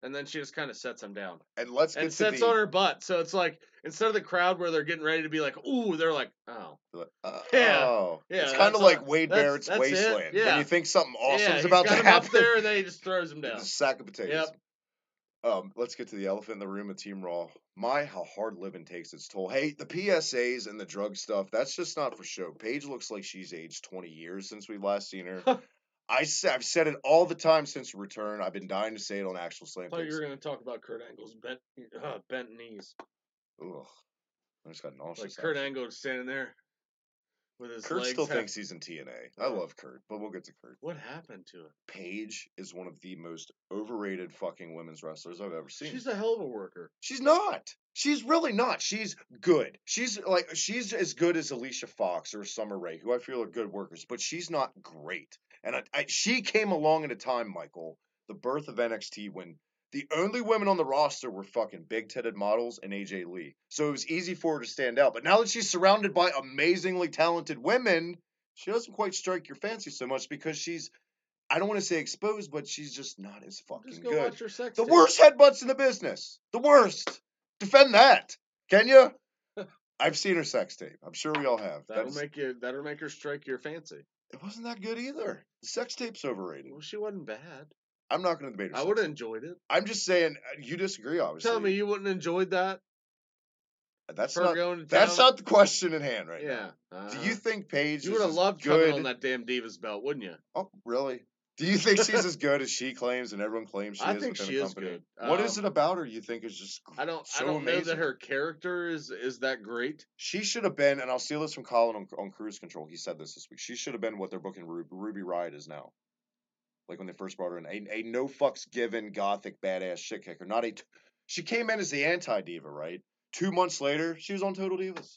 and then she just kind of sets him down. And let's get and to sets the... on her butt. So it's like, instead of the crowd where they're getting ready to be like, ooh, they're like, oh. Yeah. Oh. Yeah, It's kind of like Wade Barrett's that's Wasteland. it. Yeah. When you think something awesome's he's about got to him happen. up there, and then he just throws him down. It's a sack of potatoes. Yep. Let's get to the elephant in the room of Team Raw. How hard living takes its toll. Hey, the PSAs and the drug stuff, that's just not for show. Paige looks like she's aged 20 years since we've last seen her. I've said it all the time since her return. I've been dying to say it on actual slam. I thought you were going to talk about Kurt Angle's bent knees. Ugh. I just got nauseous. Like Kurt Angle standing there with his Kurt legs. still thinks he's in TNA. I love Kurt, but we'll get to Kurt. What happened to him? Paige is one of the most overrated fucking women's wrestlers I've ever seen. She's a hell of a worker. She's not. She's really not. She's good. She's as good as Alicia Fox or Summer Rae, who I feel are good workers, but she's not great. And she came along at a time, Michael, the birth of NXT, when the only women on the roster were fucking big-titted models and AJ Lee. So it was easy for her to stand out. But now that she's surrounded by amazingly talented women, she doesn't quite strike your fancy so much because she's, I don't want to say exposed, but she's just not as fucking Just go good. watch her sex the tape. worst headbutts in the business. The worst. Defend that. Can you? I've seen her sex tape. I'm sure we all have. That'll make her strike your fancy. It wasn't that good either. The sex tape's overrated. Well, she wasn't bad. I'm not going to debate her. I would have enjoyed it. I'm just saying, you disagree, obviously. Tell me you wouldn't have enjoyed that? That's not the question at hand right now. Do you think Paige You would have loved coming on that damn Divas belt, wouldn't you? Oh, really? Do you think she's as good as she claims and everyone claims she is? I think she is good. What is it about her you think is just I don't amazing? know that her character is that great. She should have been, and I'll steal this from Colin on Cruise Control. He said this week. She should have been what they're booking Ruby Riott is now. Like when they first brought her in, a no fucks given gothic badass shit kicker. She came in as the anti-diva, right? 2 months later, she was on Total Divas.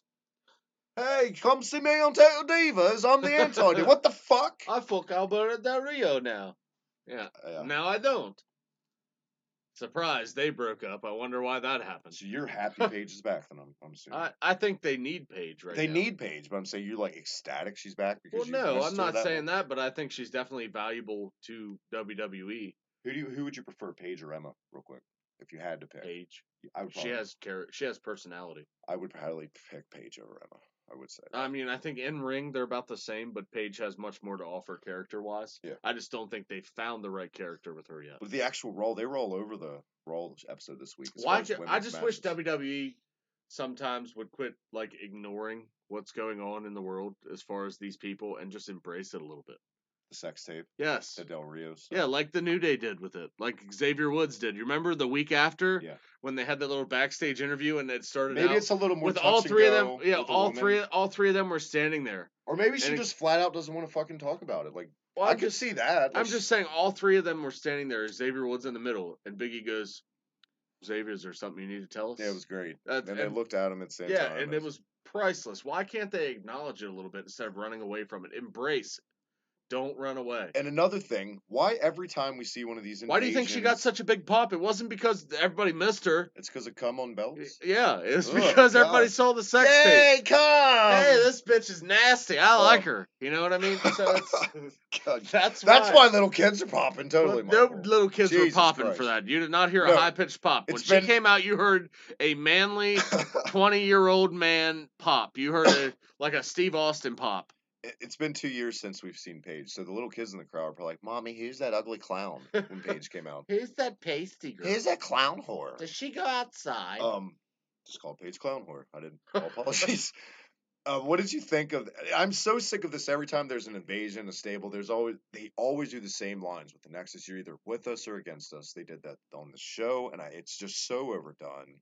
Hey, come see me on Total Divas. I'm the anti-diva. What the fuck? I fuck Alberto Del Rio now. Yeah. Now I don't. Surprise, they broke up. I wonder why that happened. So you're happy Paige is back, then I'm assuming. I think they need Paige right now. They need Paige, but I'm saying you're like ecstatic she's back because. Well, no, I'm not saying that, but I think she's definitely valuable to WWE. Who would you prefer, Paige or Emma, real quick, if you had to pick? Paige. I would she has personality. I would probably pick Paige over Emma. I would say. I mean, I think in ring they're about the same, but Paige has much more to offer character wise. Yeah. I just don't think they've found the right character with her yet. But the actual Raw, they were all over the Raw episode this week. I just wish WWE sometimes would quit like ignoring what's going on in the world as far as these people and just embrace it a little bit. The sex tape. Yes. The Del Rio stuff. Yeah, like the New Day did with it. Like Xavier Woods did. You remember the week after? Yeah. When they had that little backstage interview and it started maybe it's a little more with all three of them. Yeah, all three of them were standing there. Or maybe she just flat out doesn't want to fucking talk about it. Like, I could see that. I'm just saying all three of them were standing there. Xavier Woods in the middle, and Biggie goes, "Xavier, is there something you need to tell us?" Yeah, it was great. And they looked at him at the same time. Yeah, and it was priceless. Why can't they acknowledge it a little bit instead of running away from it? Embrace. Don't run away. And another thing, why every time we see one of these invasions... Why do you think she got such a big pop? It wasn't because everybody missed her. It's because of cum on belts? Yeah, it's because everybody saw the sex tape. Hey, cum! Hey, this bitch is nasty. I like her. You know what I mean? So that's why little kids are popping, totally. No little kids were popping Christ. for that. You did not hear a high-pitched pop. When she came out, you heard a manly 20-year-old man pop. You heard like a Steve Austin pop. It's been 2 years since we've seen Paige, so the little kids in the crowd are like, "Mommy, who's that ugly clown?" When Paige came out. Who's that pasty girl? Who's that clown whore? Does she go outside? Just call Paige clown whore. I didn't. All apologies. What did you think of? I'm so sick of this. Every time there's an invasion, a stable, they always do the same lines with the Nexus. You're either with us or against us. They did that on the show, and it's just so overdone.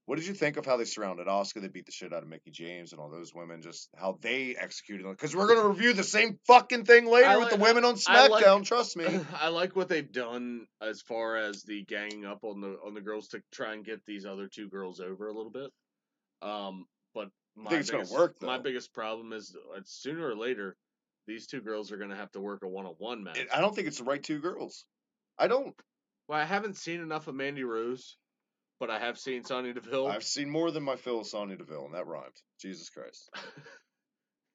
What did you think of how they surrounded Asuka? They beat the shit out of Mickie James and all those women. Just how they executed it. Because we're going to review the same fucking thing later with the women on SmackDown. Trust me. I like what they've done as far as the ganging up on the girls to try and get these other two girls over a little bit. But I think it's going to work, though. My biggest problem is sooner or later, these two girls are going to have to work a one-on-one match. I don't think it's the right two girls. I don't. Well, I haven't seen enough of Mandy Rose. But I have seen Sonya Deville. I've seen more than my fill of Sonya Deville, and that rhymed. Jesus Christ.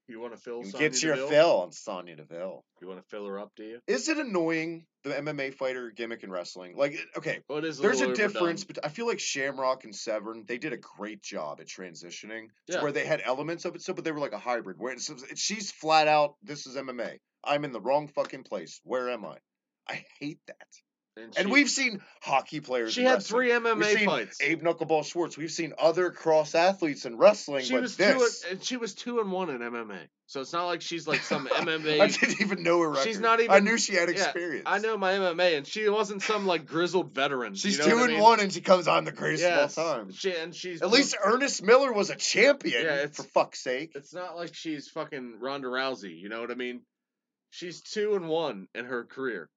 You want to fill You Sonya get your Deville? fill on Sonya Deville. You want to fill her up, do you? Is it annoying, the MMA fighter gimmick in wrestling? Like, okay, Well, it is a there's little a difference, overdone. but I feel like Shamrock and Severn, they did a great job at transitioning to Yeah. where they had elements of it, but they were like a hybrid. Where she's flat out, this is MMA. I'm in the wrong fucking place. Where am I? I hate that. And we've seen hockey players She in had wrestling. 3 MMA We've seen fights. Abe Knuckleball Schwartz. We've seen other cross athletes in wrestling, She but was this. she was 2-1 in MMA. So it's not like she's like some MMA. I didn't even know her record. She's not even. I knew she had Yeah, experience. I know my MMA, and she wasn't some like grizzled veteran. She's you know 2-1, and she comes on the greatest yes, of all time. She's at least Ernest Miller was a champion. Yeah, for fuck's sake. It's not like she's fucking Ronda Rousey. You know what I mean? She's 2-1 in her career.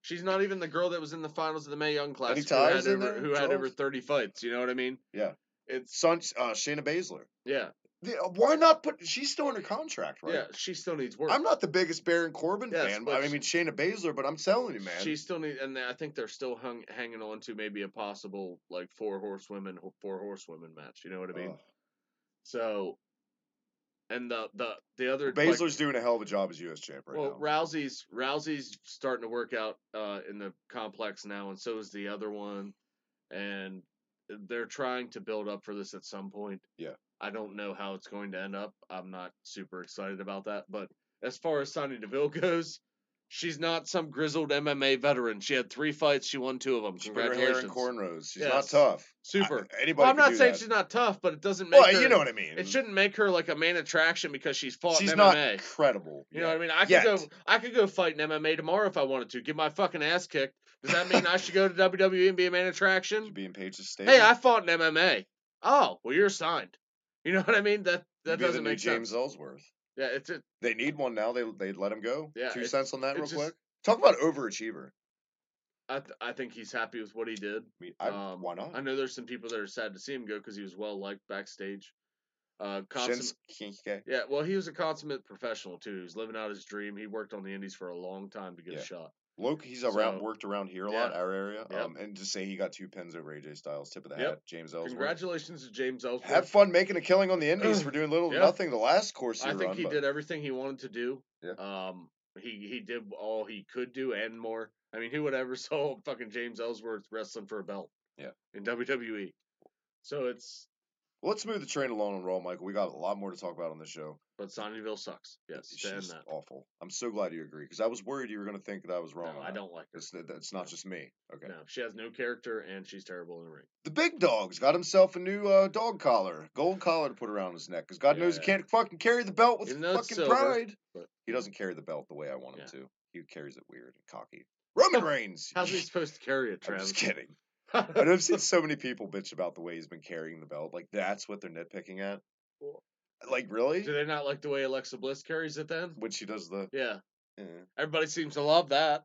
She's not even the girl that was in the finals of the Mae Young Classic who had over 30 fights. You know what I mean? Yeah. It's Shayna Baszler. Yeah. Why not put? She's still under contract, right? Yeah, she still needs work. I'm not the biggest Baron Corbin fan. I mean Shayna Baszler, but I'm telling you, man, she still needs. And I think they're still hanging on to maybe a possible like four horsewomen match. You know what I mean? So, and the other Baszler's doing a hell of a job as U.S. champ right now. Rousey's starting to work out in the complex now, and so is the other one, and they're trying to build up for this at some point. Yeah. I don't know how it's going to end up. I'm not super excited about that. But as far as Sonya Deville goes, she's not some grizzled MMA veteran. She had 3 fights. She won 2 of them. Congratulations. Put her hair in cornrows. She's not tough. Super. Anybody I'm not saying that. she's not tough, but it doesn't make her. You know what I mean. It shouldn't make her like a main attraction because she's fought in MMA. She's not credible. You know what I mean? I could go fight in MMA tomorrow if I wanted to. Get my fucking ass kicked. Does that mean I should go to WWE and be a main attraction? Should be in Paige's stable. Hey, I fought in MMA. Oh, well, you're signed. You know what I mean? That doesn't make sense. James Ellsworth. Yeah, They need one now. They let him go. Yeah, 2 cents on that real quick. Talk about overachiever. I think he's happy with what he did. Why not? I know there's some people that are sad to see him go because he was well liked backstage. Yeah, well, he was a consummate professional too. He was living out his dream. He worked on the Indies for a long time to get a shot. He's worked around here a lot, our area. Yep. And to say he got 2 pins over AJ Styles, tip of the hat, James Ellsworth. Congratulations to James Ellsworth. Have fun making a killing on the Indies for doing little to nothing the last course he I think he did everything he wanted to do. Yeah. He did all he could do and more. I mean, who would ever saw fucking James Ellsworth wrestling for a belt? Yeah. In WWE. So it's. Well, let's move the train along on Raw, Michael. We got a lot more to talk about on this show. But Sonya Deville sucks. Yes, she's awful. I'm so glad you agree because I was worried you were going to think that I was wrong. No, I don't like her. It's not just me. Okay. No, she has no character and she's terrible in the ring. The Big Dog's got himself a new dog collar, gold collar to put around his neck because God knows he can't fucking carry the belt with fucking pride. But he doesn't carry the belt the way I want him to. He carries it weird and cocky. Roman Reigns. How's he supposed to carry it, Travis? I'm just kidding. I've seen so many people bitch about the way he's been carrying the belt. Like, that's what they're nitpicking at. Cool. Like, really? Do they not like the way Alexa Bliss carries it then? When she does the... Yeah. Everybody seems to love that.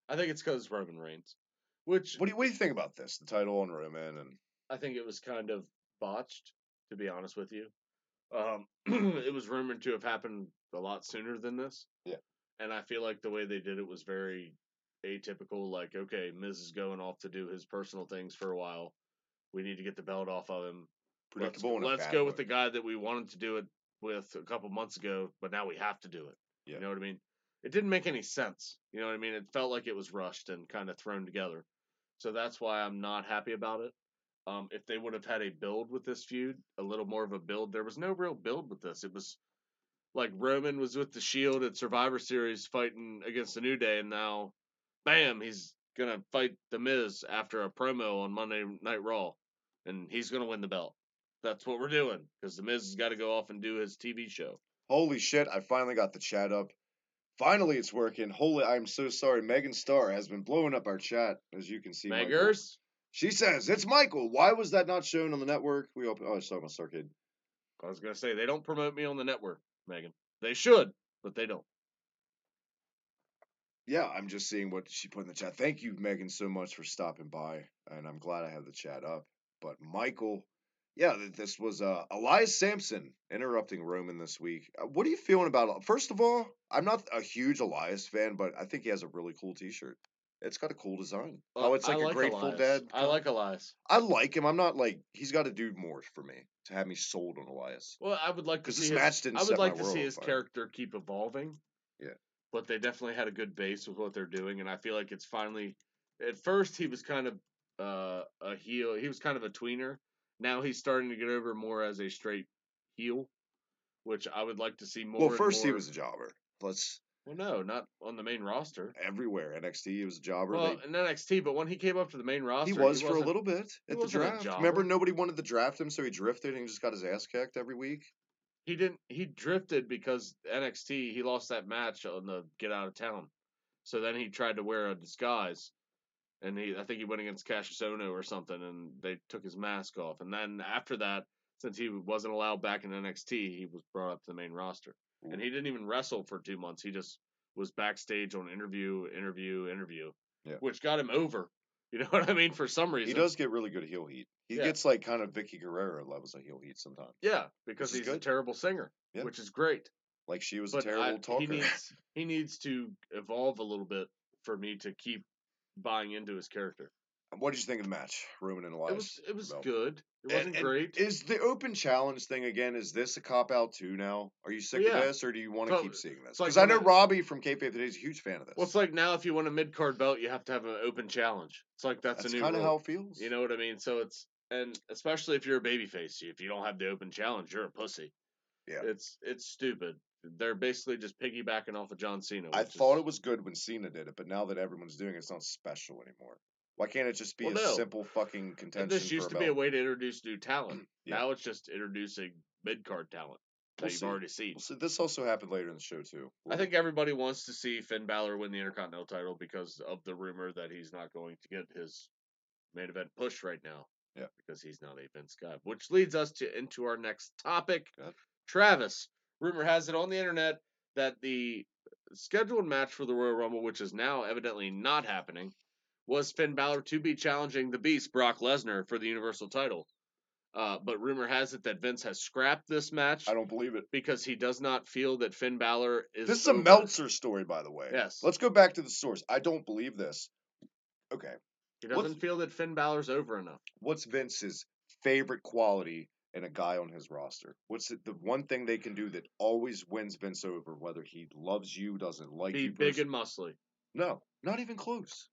I think it's because Roman Reigns. What do you think about this? The title on Roman and... I think it was kind of botched, to be honest with you. It was rumored to have happened a lot sooner than this. Yeah. And I feel like the way they did it was very atypical. Like, okay, Miz is going off to do his personal things for a while. We need to get the belt off of him. Predictable. Let's go with the guy that we wanted to do it with a couple months ago, but now we have to do it. Yeah. You know what I mean? It didn't make any sense. You know what I mean? It felt like it was rushed and kind of thrown together. So that's why I'm not happy about it. If they would have had a build with this feud, a little more of a build, there was no real build with this. It was like Roman was with the Shield at Survivor Series fighting against the New Day, and now, bam, he's going to fight The Miz after a promo on Monday Night Raw, and he's going to win the belt. That's what we're doing, because The Miz has got to go off and do his TV show. Holy shit, I finally got the chat up. Finally, it's working. Holy, I'm so sorry. Megan Starr has been blowing up our chat, as you can see. Meggers? She says, it's Michael. Why was that not shown on the network? I was talking about Starcade. I was going to say, they don't promote me on the network, Megan. They should, but they don't. Yeah, I'm just seeing what she put in the chat. Thank you, Megan, so much for stopping by, and I'm glad I have the chat up. But Michael, yeah, this was Elias Sampson interrupting Roman this week. What are you feeling about it? First of all, I'm not a huge Elias fan, but I think he has a really cool T-shirt. It's got a cool design. How it's I like a like Grateful Elias. Dead. I like Elias. I like him. I'm not like he's got to do more for me to have me sold on Elias. Well, I would like to Because see this his, match didn't I would set my like to world see on his fire. character keep evolving. Yeah. But they definitely had a good base with what they're doing, and I feel like it's finally. At first, he was kind of a heel. He was kind of a tweener. Now he's starting to get over more as a straight heel, which I would like to see more. Well, and first more. he was a jobber. Let's. Well, no, not on the main roster. Everywhere NXT, he was a jobber. Well, in NXT, but when he came up to the main roster, he was for a little bit at the draft. A Remember, nobody wanted to draft him, so he drifted and he just got his ass kicked every week. He didn't. He drifted because NXT. He lost that match on the Get Out of Town. So then he tried to wear a disguise, and I think he went against Cassius Ohno or something, and they took his mask off. And then after that, since he wasn't allowed back in NXT, he was brought up to the main roster, and he didn't even wrestle for 2 months. He just was backstage on interview, yeah. which got him over. You know what I mean? For some reason, he does get really good heel heat. He gets like kind of Vicky Guerrero levels of heel heat sometimes. Yeah, because he's a terrible singer, which is great. Like she was a terrible talker. He needs to evolve a little bit for me to keep buying into his character. What did you think of the match, Roman and Elias? It was good. It wasn't great. Is the open challenge thing again? Is this a cop out too now? Are you sick of this, or do you want to keep seeing this? Because I know Robbie from Kayfabe Today is a huge fan of this. Well, it's like now if you want a mid card belt, you have to have an open challenge. It's like that's a new. Kind of how it feels. You know what I mean? So it's especially if you're a babyface, if you don't have the open challenge, you're a pussy. Yeah, it's stupid. They're basically just piggybacking off of John Cena. I thought it was good when Cena did it, but now that everyone's doing it, it's not special anymore. Why can't it just be a simple fucking contention? This used to be a way to introduce new talent. Now it's just introducing mid card talent that you've already seen. This also happened later in the show too. I think everybody wants to see Finn Balor win the Intercontinental title because of the rumor that he's not going to get his main event push right now. Yeah, because he's not a Vince guy. Which leads us into our next topic. Travis, rumor has it on the internet that the scheduled match for the Royal Rumble, which is now evidently not happening, was Finn Balor to be challenging the Beast, Brock Lesnar, for the Universal title. But rumor has it that Vince has scrapped this match. I don't believe it. Because he does not feel that Finn Balor is This is a Meltzer story, by the way. Yes. Let's go back to the source. I don't believe this. Okay. He doesn't feel that Finn Balor's over enough. What's Vince's favorite quality in a guy on his roster? What's the one thing they can do that always wins Vince over, whether he loves you, doesn't like you? Be big and muscly. No, not even close.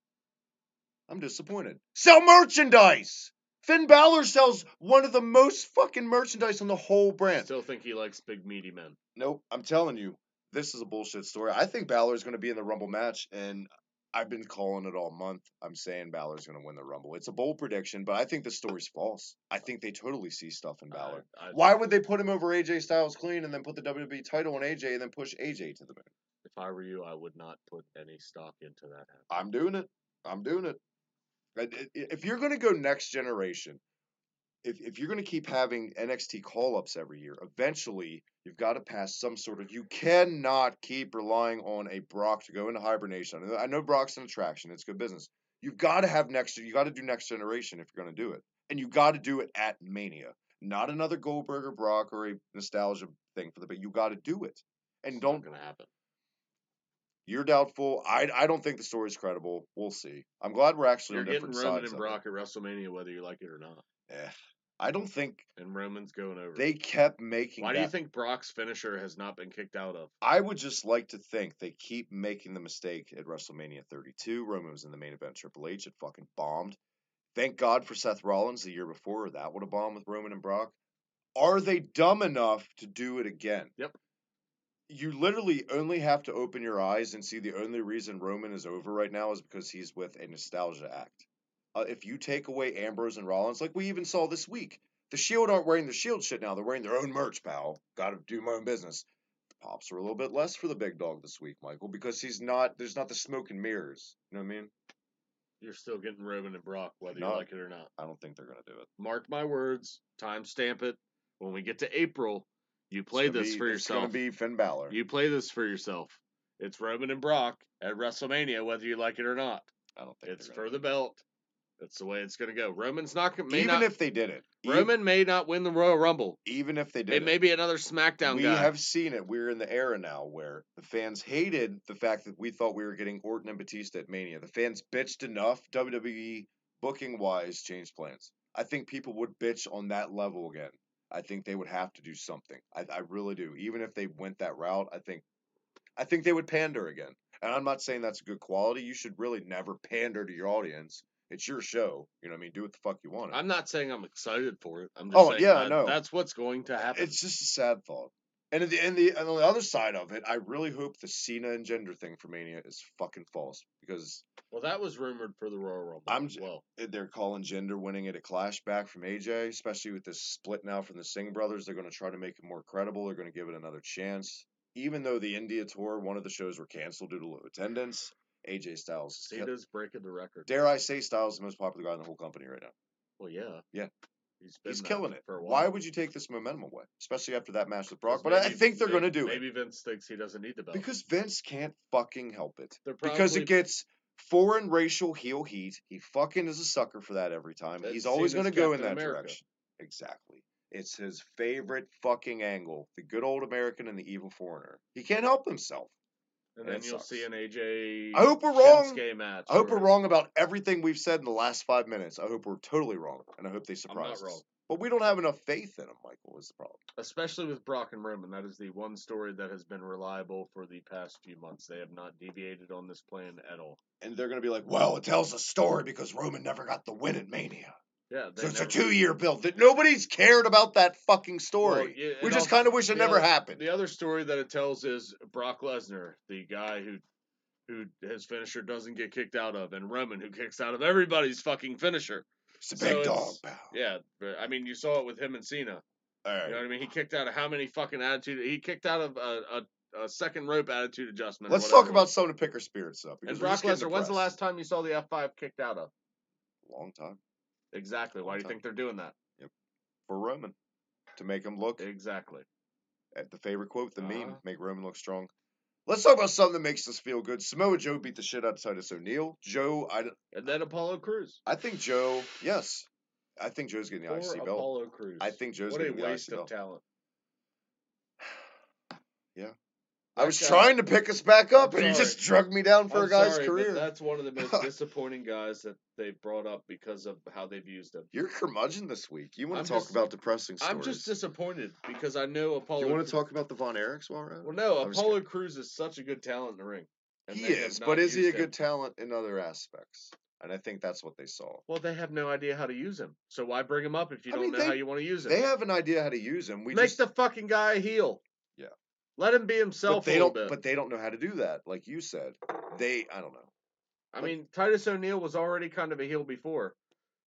I'm disappointed. Sell merchandise! Finn Balor sells one of the most fucking merchandise on the whole brand. Still think he likes big meaty men. Nope, I'm telling you, this is a bullshit story. I think Balor's going to be in the Rumble match, and I've been calling it all month. I'm saying Balor's going to win the Rumble. It's a bold prediction, but I think the story's false. I think they totally see stuff in Balor. Why would they put him over AJ Styles clean and then put the WWE title on AJ and then push AJ to the moon? If I were you, I would not put any stock into that. I'm doing it. If you're going to go next generation, if you're going to keep having NXT call-ups every year, eventually you've got to pass some sort of. You cannot keep relying on a Brock to go into hibernation. I know Brock's an attraction; it's good business. You've got to have next. You got to do next generation if you're going to do it, and you got to do it at Mania, not another Goldberg or Brock or a nostalgia thing for the. But you got to do it, and it's don't. Not going to happen. You're doubtful. I don't think the story's credible. We'll see. I'm glad we're actually on different sides. You're getting Roman and Brock at WrestleMania, whether you like it or not. Yeah. I don't think. And Roman's going over. They kept making. Why do you think Brock's finisher has not been kicked out of? I would just like to think they keep making the mistake at WrestleMania 32. Roman was in the main event. Triple H. It fucking bombed. Thank God for Seth Rollins the year before. That would have bombed with Roman and Brock. Are they dumb enough to do it again? Yep. You literally only have to open your eyes and see the only reason Roman is over right now is because he's with a nostalgia act. If you take away Ambrose and Rollins, like we even saw this week, the Shield aren't wearing the Shield shit now. They're wearing their own merch, pal. Got to do my own business. The pops are a little bit less for the big dog this week, Michael, because there's not the smoke and mirrors. You know what I mean? You're still getting Roman and Brock, whether you like it or not. I don't think they're going to do it. Mark my words. Timestamp it. When we get to April, you play this for yourself. It's going to be Finn Balor. You play this for yourself. It's Roman and Brock at WrestleMania, whether you like it or not. I don't think it's for the belt. That's the way it's going to go. Roman's not going Even if they did it. Roman may not win the Royal Rumble. Even if they did it may be another SmackDown we guy. We have seen it. We're in the era now where the fans hated the fact that we thought we were getting Orton and Batista at Mania. The fans bitched enough. WWE booking-wise changed plans. I think people would bitch on that level again. I think they would have to do something. I really do. Even if they went that route, I think they would pander again. And I'm not saying that's a good quality. You should really never pander to your audience. It's your show. You know what I mean? Do what the fuck you want. I'm not saying I'm excited for it. I'm just saying that's what's going to happen. It's just a sad thought. And on the other side of it, I really hope the Cena and Gender thing for Mania is fucking false. Because that was rumored for the Royal Rumble. They're calling Gender winning it a clash back from AJ, especially with this split now from the Singh brothers. They're going to try to make it more credible. They're going to give it another chance. Even though the India tour, one of the shows were canceled due to low attendance, AJ Styles. Cena's breaking the record. Dare I say Styles is the most popular guy in the whole company right now. Well, yeah. Yeah. He's killing it. For a while. Why would you take this momentum away? Especially after that match with Brock. But I think they're going to do it. Maybe Vince thinks he doesn't need the belt. Because Vince can't fucking help it. Because it gets foreign racial heel heat. He fucking is a sucker for that every time. He's always going to go in that direction. Exactly. It's his favorite fucking angle. The good old American and the evil foreigner. He can't help himself. And then you'll see an AJ I hope we're wrong. Match. I hope we're wrong about everything we've said in the last 5 minutes. I hope we're totally wrong. And I hope they surprise us. But we don't have enough faith in him, Michael, is the problem. Especially with Brock and Roman. That is the one story that has been reliable for the past few months. They have not deviated on this plan at all. And they're going to be like, well, it tells a story because Roman never got the win at Mania. Yeah, so it's a 2-year build. That nobody's cared about that fucking story. Well, we just kind of wish it never happened. The other story that it tells is Brock Lesnar, the guy who his finisher doesn't get kicked out of, and Roman, who kicks out of everybody's fucking finisher. It's a big dog, pal. Yeah, I mean, you saw it with him and Cena. All right. You know what I mean? He kicked out of how many fucking attitude? He kicked out of a second rope attitude adjustment. Let's talk about someone to pick our spirits up. And Brock Lesnar, when's the last time you saw the F5 kicked out of? Long time. Exactly. Why do you think they're doing that? Yep. For Roman. To make him look. Exactly. At the favorite quote, the meme, make Roman look strong. Let's talk about something that makes us feel good. Samoa Joe beat the shit out of Titus O'Neil. And then Apollo Crews. I think Joe, yes. I think Joe's getting the IC belt. Apollo Crews. I think Joe's getting the IC belt. What a waste of talent. Yeah. I was trying to pick us back up, and you just drug me down for a guy's career. But that's one of the most disappointing guys that they've brought up because of how they've used him. You're curmudgeon this week. You want to talk about depressing stories. I'm just disappointed because I know Apollo. You want to talk about the Von Erichs while we're at? Well, no, Apollo Crews is such a good talent in the ring. He is, but is he a good talent in other aspects? And I think that's what they saw. Well, they have no idea how to use him. So why bring him up if you don't know how you want to use him? They have an idea how to use him. Make the fucking guy a heel. Yeah. Let him be himself a little bit. But they don't know how to do that, like you said. I don't know. I mean, Titus O'Neil was already kind of a heel before.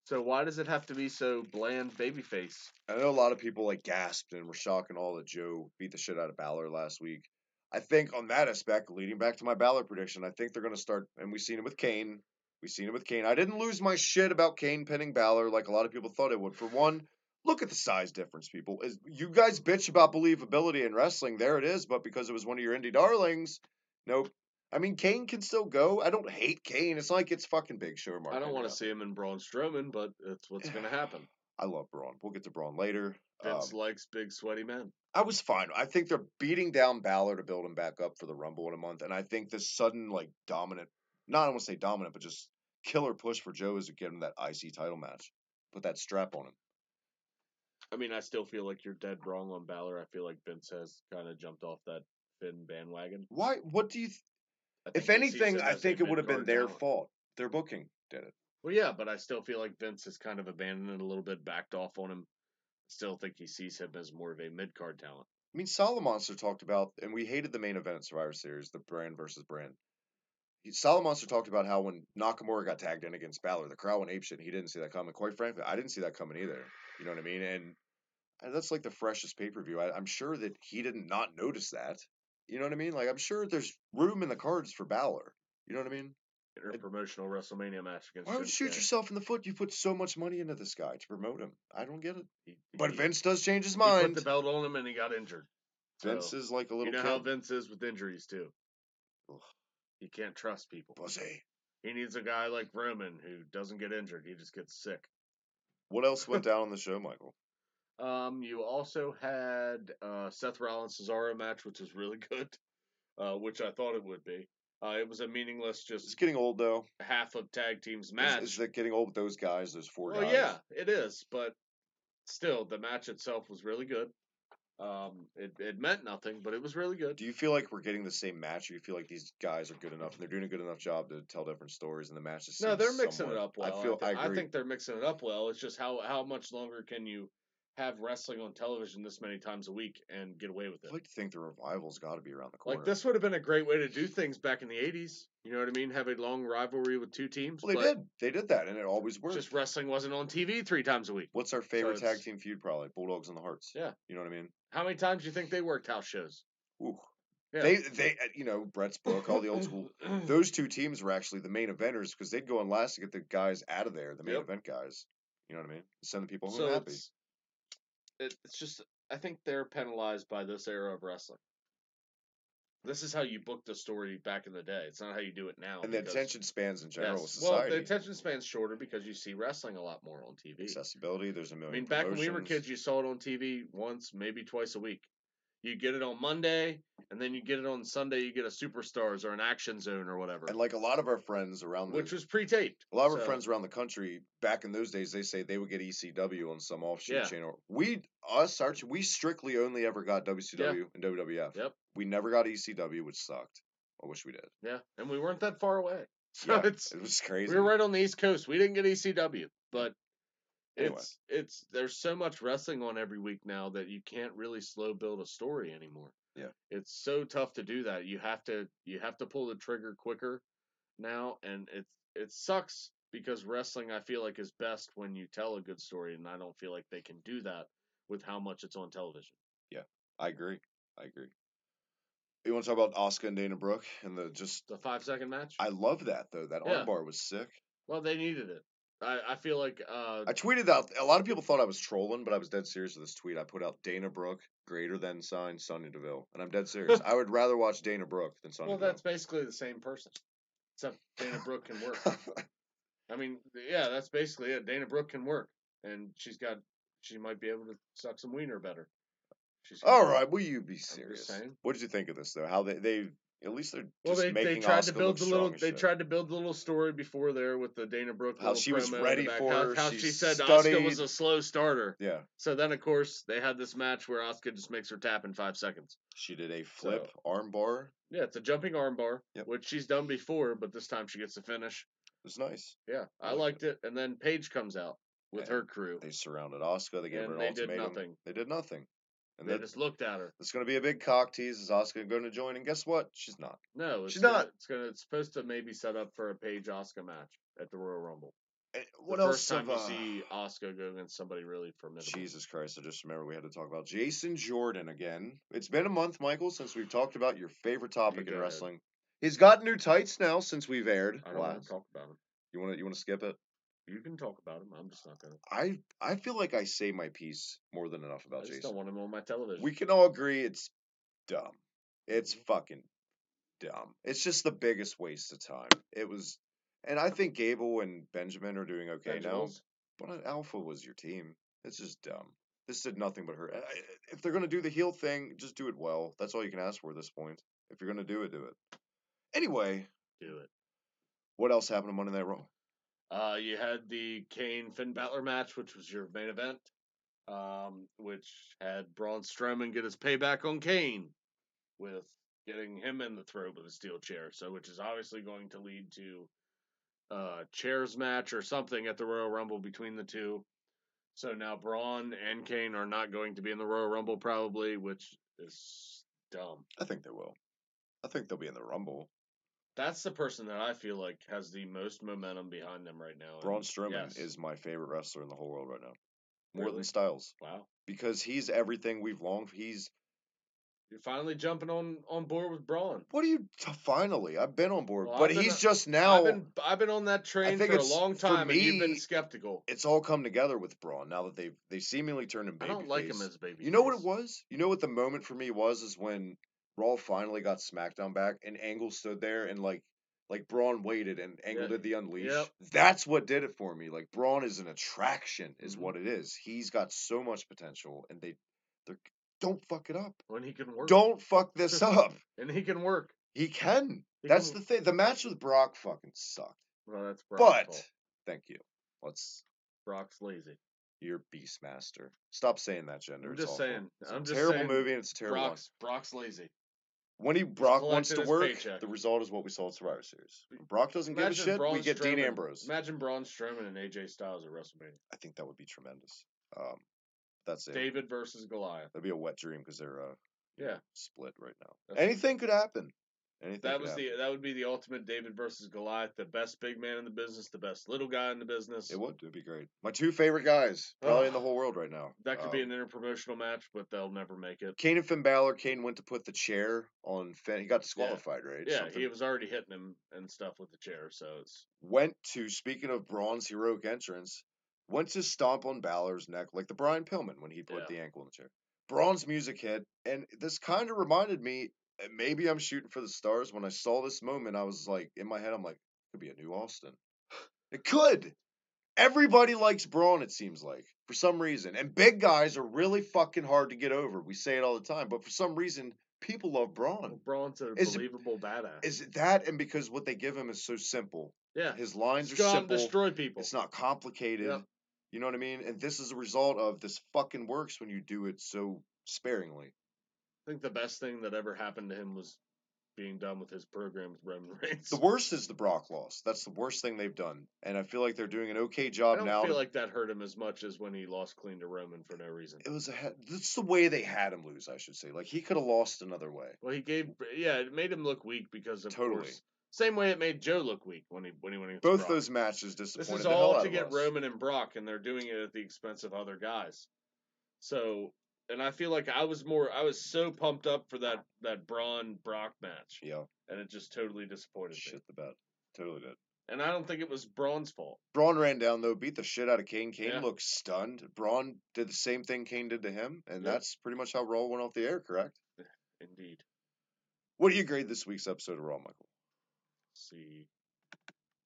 So why does it have to be so bland babyface? I know a lot of people gasped and were shocked and all that Joe beat the shit out of Balor last week. I think on that aspect, leading back to my Balor prediction, I think they're going to start, and we've seen it with Kane. I didn't lose my shit about Kane pinning Balor like a lot of people thought it would. For one, look at the size difference, people. You guys bitch about believability in wrestling. There it is. But because it was one of your indie darlings, nope. I mean, Kane can still go. I don't hate Kane. It's not like it's fucking Big Show. I don't want to see him in Braun Strowman, but it's what's going to happen. I love Braun. We'll get to Braun later. Vince likes big, sweaty men. I was fine. I think they're beating down Balor to build him back up for the Rumble in a month. And I think this sudden, dominant, not I don't want to say dominant, but just killer push for Joe is to get him that IC title match. Put that strap on him. I mean, I still feel like you're dead wrong on Balor. I feel like Vince has kind of jumped off that Finn bandwagon. Why? What do you... If anything, I think it would have been their fault. Their booking did it. Well, yeah, but I still feel like Vince has kind of abandoned it a little bit, backed off on him. Still think he sees him as more of a mid-card talent. I mean, Solomonster talked about, and we hated the main event at Survivor Series, the brand versus brand. Solomonster talked about how when Nakamura got tagged in against Balor, the crowd went apeshit, and he didn't see that coming. Quite frankly, I didn't see that coming either. You know what I mean? And that's like the freshest pay-per-view. I'm sure that he did not notice that. You know what I mean? I'm sure there's room in the cards for Balor. You know what I mean? Interpromotional WrestleMania match against. Why would you shoot yourself in the foot? You put so much money into this guy to promote him. I don't get it. But Vince does change his mind. He put the belt on him and he got injured. Vince is like a little kid. You know how Vince is with injuries too. Ugh. He can't trust people. Pussy. He needs a guy like Roman who doesn't get injured. He just gets sick. What else went down on the show, Michael? You also had Seth Rollins Cesaro match, which was really good, which I thought it would be. It was a meaningless, It's just getting old though. half of tag teams match. Is that getting old with those guys? Those four Well, guys. yeah, it is, but still, the match itself was really good. It meant nothing, but it was really good. Do you feel like we're getting the same match, or you feel like these guys are good enough and they're doing a good enough job to tell different stories, and the match just No, seems they're mixing somewhat... it up well. I I agree. think they're mixing it up well. It's just how much longer can you have wrestling on television this many times a week and get away with it? I'd like to think the revival's got to be around the corner. Like, this would have been a great way to do things back in the 80s. You know what I mean? Have a long rivalry with two teams. Well, they did. They did that, and it always worked. Just wrestling wasn't on TV 3 times a week. What's our favorite tag team feud? Probably Bulldogs and the Hearts. Yeah. You know what I mean? How many times do you think they worked house shows? Ooh. Yeah. They you know, Brett's book, all the old school. Those two teams were actually the main eventers because they'd go on last to get the guys out of there, the main event guys. You know what I mean? Send the people home happy. It's just, I think they're penalized by this era of wrestling. This is how you booked the story back in the day. It's not how you do it now. And the attention spans in general with society. Well, the attention span's shorter because you see wrestling a lot more on TV. Accessibility, there's a million. I mean, back when we were kids, you saw it on TV once, maybe twice a week. You get it on Monday, and then you get it on Sunday. You get a Superstars or an Action Zone or whatever. And like a lot of our friends around, which was pre-taped. A lot of our friends around the country back in those days, they say they would get ECW on some offshoot channel. We strictly only ever got WCW and WWF. Yep. We never got ECW, which sucked. I wish we did. Yeah, and we weren't that far away. So it was crazy. We were right on the East Coast. We didn't get ECW, but. Anyway. It's there's so much wrestling on every week now that you can't really slow build a story anymore. Yeah. It's so tough to do that. You have to pull the trigger quicker now, and it sucks because wrestling, I feel like, is best when you tell a good story, and I don't feel like they can do that with how much it's on television. Yeah, I agree. You want to talk about Asuka and Dana Brooke and the 5-second match? I love that though. That armbar was sick. Well, they needed it. I feel like I tweeted out. A lot of people thought I was trolling, but I was dead serious with this tweet. I put out Dana Brooke greater than sign Sonya Deville, and I'm dead serious. I would rather watch Dana Brooke than Sonya Deville. Well, that's basically the same person, except Dana Brooke can work. I mean, yeah, that's basically it. Dana Brooke can work, and she might be able to suck some wiener better. All right, will you be serious? What did you think of this though? How they at least they're just making they tried Asuka to build look strong. They tried to build the little story before there with the Dana Brooke. How she was ready for her. How she said studied. Asuka was a slow starter. Yeah. So then of course they had this match where Asuka just makes her tap in 5 seconds. She did a flip armbar. Yeah, it's a jumping armbar, which she's done before, but this time she gets the finish. It was nice. Yeah, I liked it. And then Paige comes out with her crew. They surrounded Asuka. They gave her an ultimatum. They did nothing. And they just looked at her. It's going to be a big cock tease. Is Asuka going to join? And guess what? She's not. No, she's not. It's supposed to maybe set up for a Paige Asuka match at the Royal Rumble. What else? First time you see Asuka go against somebody really formidable. Jesus Christ! I just remember we had to talk about Jason Jordan again. It's been a month, Michael, since we've talked about your favorite topic in wrestling. He's got new tights now since we've aired. I don't want to talk about him. You want to skip it? You can talk about him. I'm just not gonna. I feel like I say my piece more than enough about Jason. I just don't want him on my television. We can all agree it's dumb. It's fucking dumb. It's just the biggest waste of time. It was, and I think Gable and Benjamin are doing okay now. But Alpha was your team. It's just dumb. This did nothing but hurt. If they're gonna do the heel thing, just do it well. That's all you can ask for at this point. If you're gonna do it, do it. Anyway, do it. What else happened on Monday Night Raw? You had the Kane Finn Balor match, which was your main event, which had Braun Strowman get his payback on Kane with getting him in the throat with a steel chair. So, which is obviously going to lead to a chairs match or something at the Royal Rumble between the two. So now Braun and Kane are not going to be in the Royal Rumble probably, which is dumb. I think they will. I think they'll be in the Rumble. That's the person that I feel like has the most momentum behind them right now. Braun Strowman is my favorite wrestler in the whole world right now. More than Styles. Wow. Because he's everything we've longed for. You're finally jumping on board with Braun. What are you finally? I've been on board. Well, but he's just now. I've been on that train for a long time, and you've been skeptical. It's all come together with Braun now that they seemingly turned him babyface. I don't like him as babyface. You know what it was? You know what the moment for me was is when Raw finally got SmackDown back, and Angle stood there and like like Braun waited and Angle did the unleash. Yep. That's what did it for me. Like Braun is an attraction, is Mhm. what it is. He's got so much potential, and they don't fuck it up. When he can work. Don't fuck this up. And he can work. He can. That's the thing. The match with Brock fucking sucked. Well, that's Brock's fault. Thank you. Brock's lazy. You're Beastmaster. Stop saying that, Gender. I'm just saying. It's a terrible movie and it's a terrible one. Brock's lazy. When Brock wants to work, the result is what we saw at Survivor Series. When Brock doesn't give a shit, we get Dean Ambrose. Imagine Braun Strowman and AJ Styles at WrestleMania. I think that would be tremendous. That's it. David versus Goliath. That'd be a wet dream because they're split right now. That's Anything could happen. That would be the ultimate David versus Goliath, the best big man in the business, the best little guy in the business. It would. It'd be great. My two favorite guys, probably in the whole world right now. That could be an interpromotional match, but they'll never make it. Kane and Finn Balor. Kane went to put the chair on Finn. He got disqualified, right? Yeah, he was already hitting him and stuff with the chair, so it's... Speaking of Braun's heroic entrance, went to stomp on Balor's neck like the Brian Pillman when he put the ankle in the chair. Braun's music hit, and this kind of reminded me, maybe I'm shooting for the stars. When I saw this moment, I was like, in my head, I'm like, it could be a new Austin. It could. Everybody likes Braun, it seems like, for some reason. And big guys are really fucking hard to get over. We say it all the time, but for some reason, people love Braun. Well, Braun's a believable badass. Is it that, and because what they give him is so simple? Yeah. His lines are simple. Destroy people. It's not complicated. Yep. You know what I mean? And this is a result of this fucking works when you do it so sparingly. I think the best thing that ever happened to him was being done with his program with Roman Reigns. The worst is the Brock loss. That's the worst thing they've done. And I feel like they're doing an okay job now. I don't feel like that hurt him as much as when he lost clean to Roman for no reason. That's the way they had him lose, I should say. Like, he could have lost another way. Well, it made him look weak because of course. Same way it made Joe look weak when he went against Both Brock. Those matches disappointed. This is all to get Roman and Brock, and they're doing it at the expense of other guys. So, and I feel like I was so pumped up for that Braun Brock match. Yeah. And it just totally disappointed me. Shit the bed. Totally did. And I don't think it was Braun's fault. Braun ran down, though, beat the shit out of Kane. Kane looked stunned. Braun did the same thing Kane did to him, and that's pretty much how Raw went off the air, correct? Indeed. What do you grade this week's episode of Raw, Michael? C.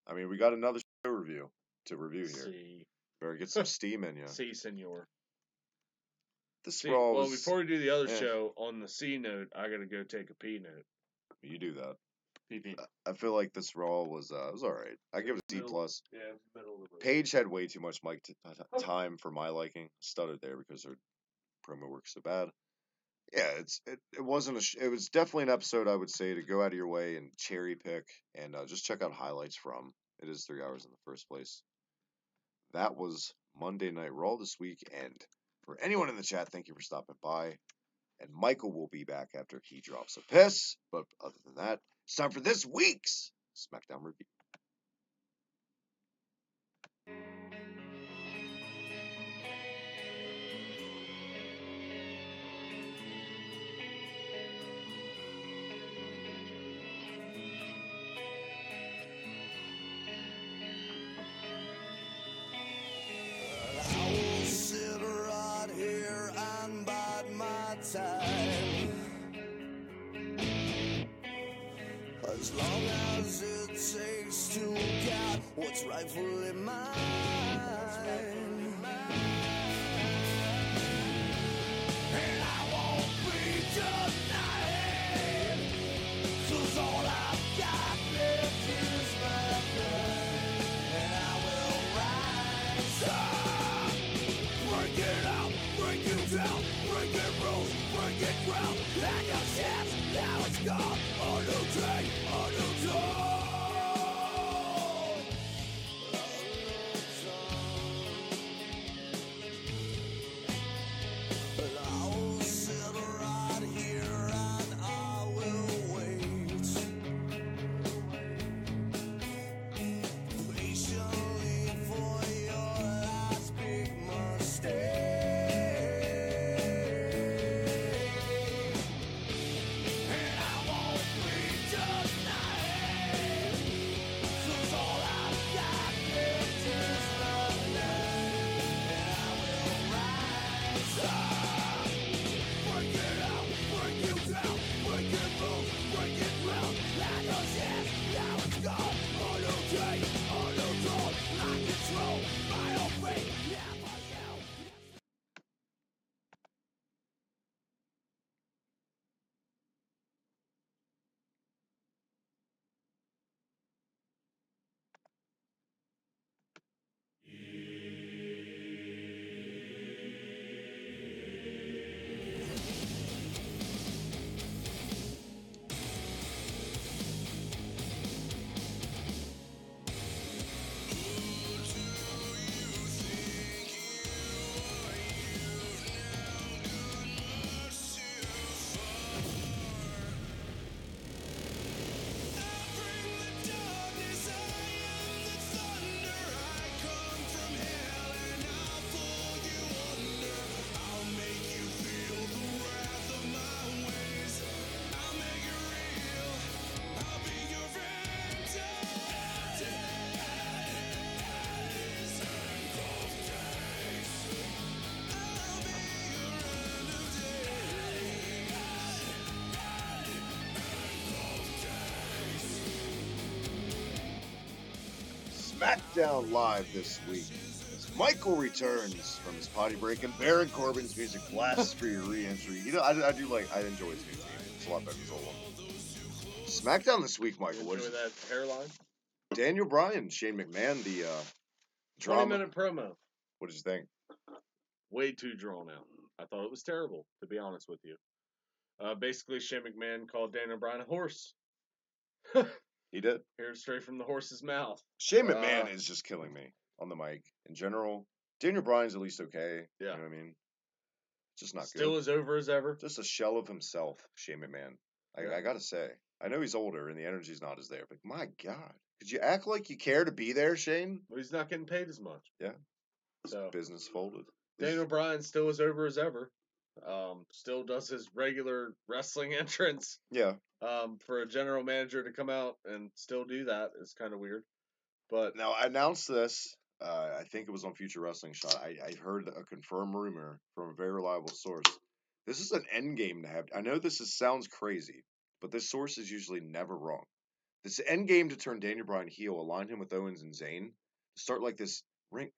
I mean, we got another show review to review here. C. Better get some steam in you. C, senor. Raw was... Well, before we do the other show, on the C note, I gotta go take a P note. You do that. PP. I feel like this Raw was all right. I give it a C+. Yeah, middle of the road. Paige had way too much mic time for my liking. Stuttered there because her promo works so bad. Yeah, it wasn't it was definitely an episode I would say to go out of your way and cherry pick and just check out highlights from. It is 3 hours in the first place. That was Monday Night Raw this week, and for anyone in the chat, thank you for stopping by. And Michael will be back after he drops a piss. But other than that, it's time for this week's SmackDown review. As long as it takes to get what's rightfully mine. And I won't be denied, 'cause all I've got left is my blood. And I will rise up, break it up, break it down, break it rules, break it ground. Like a chance, now it's gone. A new day, a new dawn. And I will sit right here and I will wait patiently for your last big mistake. And I won't be denied. SmackDown Live this week, as Michael returns from his potty break and Baron Corbin's music blasts for your re-entry. You know, I enjoy his new theme. It's a lot better than his old one. SmackDown this week, Michael. You enjoy that hairline? Daniel Bryan, Shane McMahon, the drama. 20-minute promo. What did you think? Way too drawn out. I thought it was terrible, to be honest with you. Basically, Shane McMahon called Daniel Bryan a horse. He did. Hear it straight from the horse's mouth. Shane McMahon is just killing me on the mic. In general, Daniel Bryan's at least okay. Yeah. You know what I mean? Just not Still good. as over as ever. Just a shell of himself, Shane McMahon. I gotta say. I know he's older and the energy's not as there, but my God. Could you act like you care to be there, Shane? Well, he's not getting paid as much. Yeah. So business folded. Daniel Bryan still as over as ever. Still does his regular wrestling entrance. Yeah. For a general manager to come out and still do that is kind of weird. But now I announced this. I think it was on Future Wrestling Shot. I heard a confirmed rumor from a very reliable source. This is an end game to have. I know sounds crazy, but this source is usually never wrong. This end game to turn Daniel Bryan heel, align him with Owens and Zayn, start like this ring.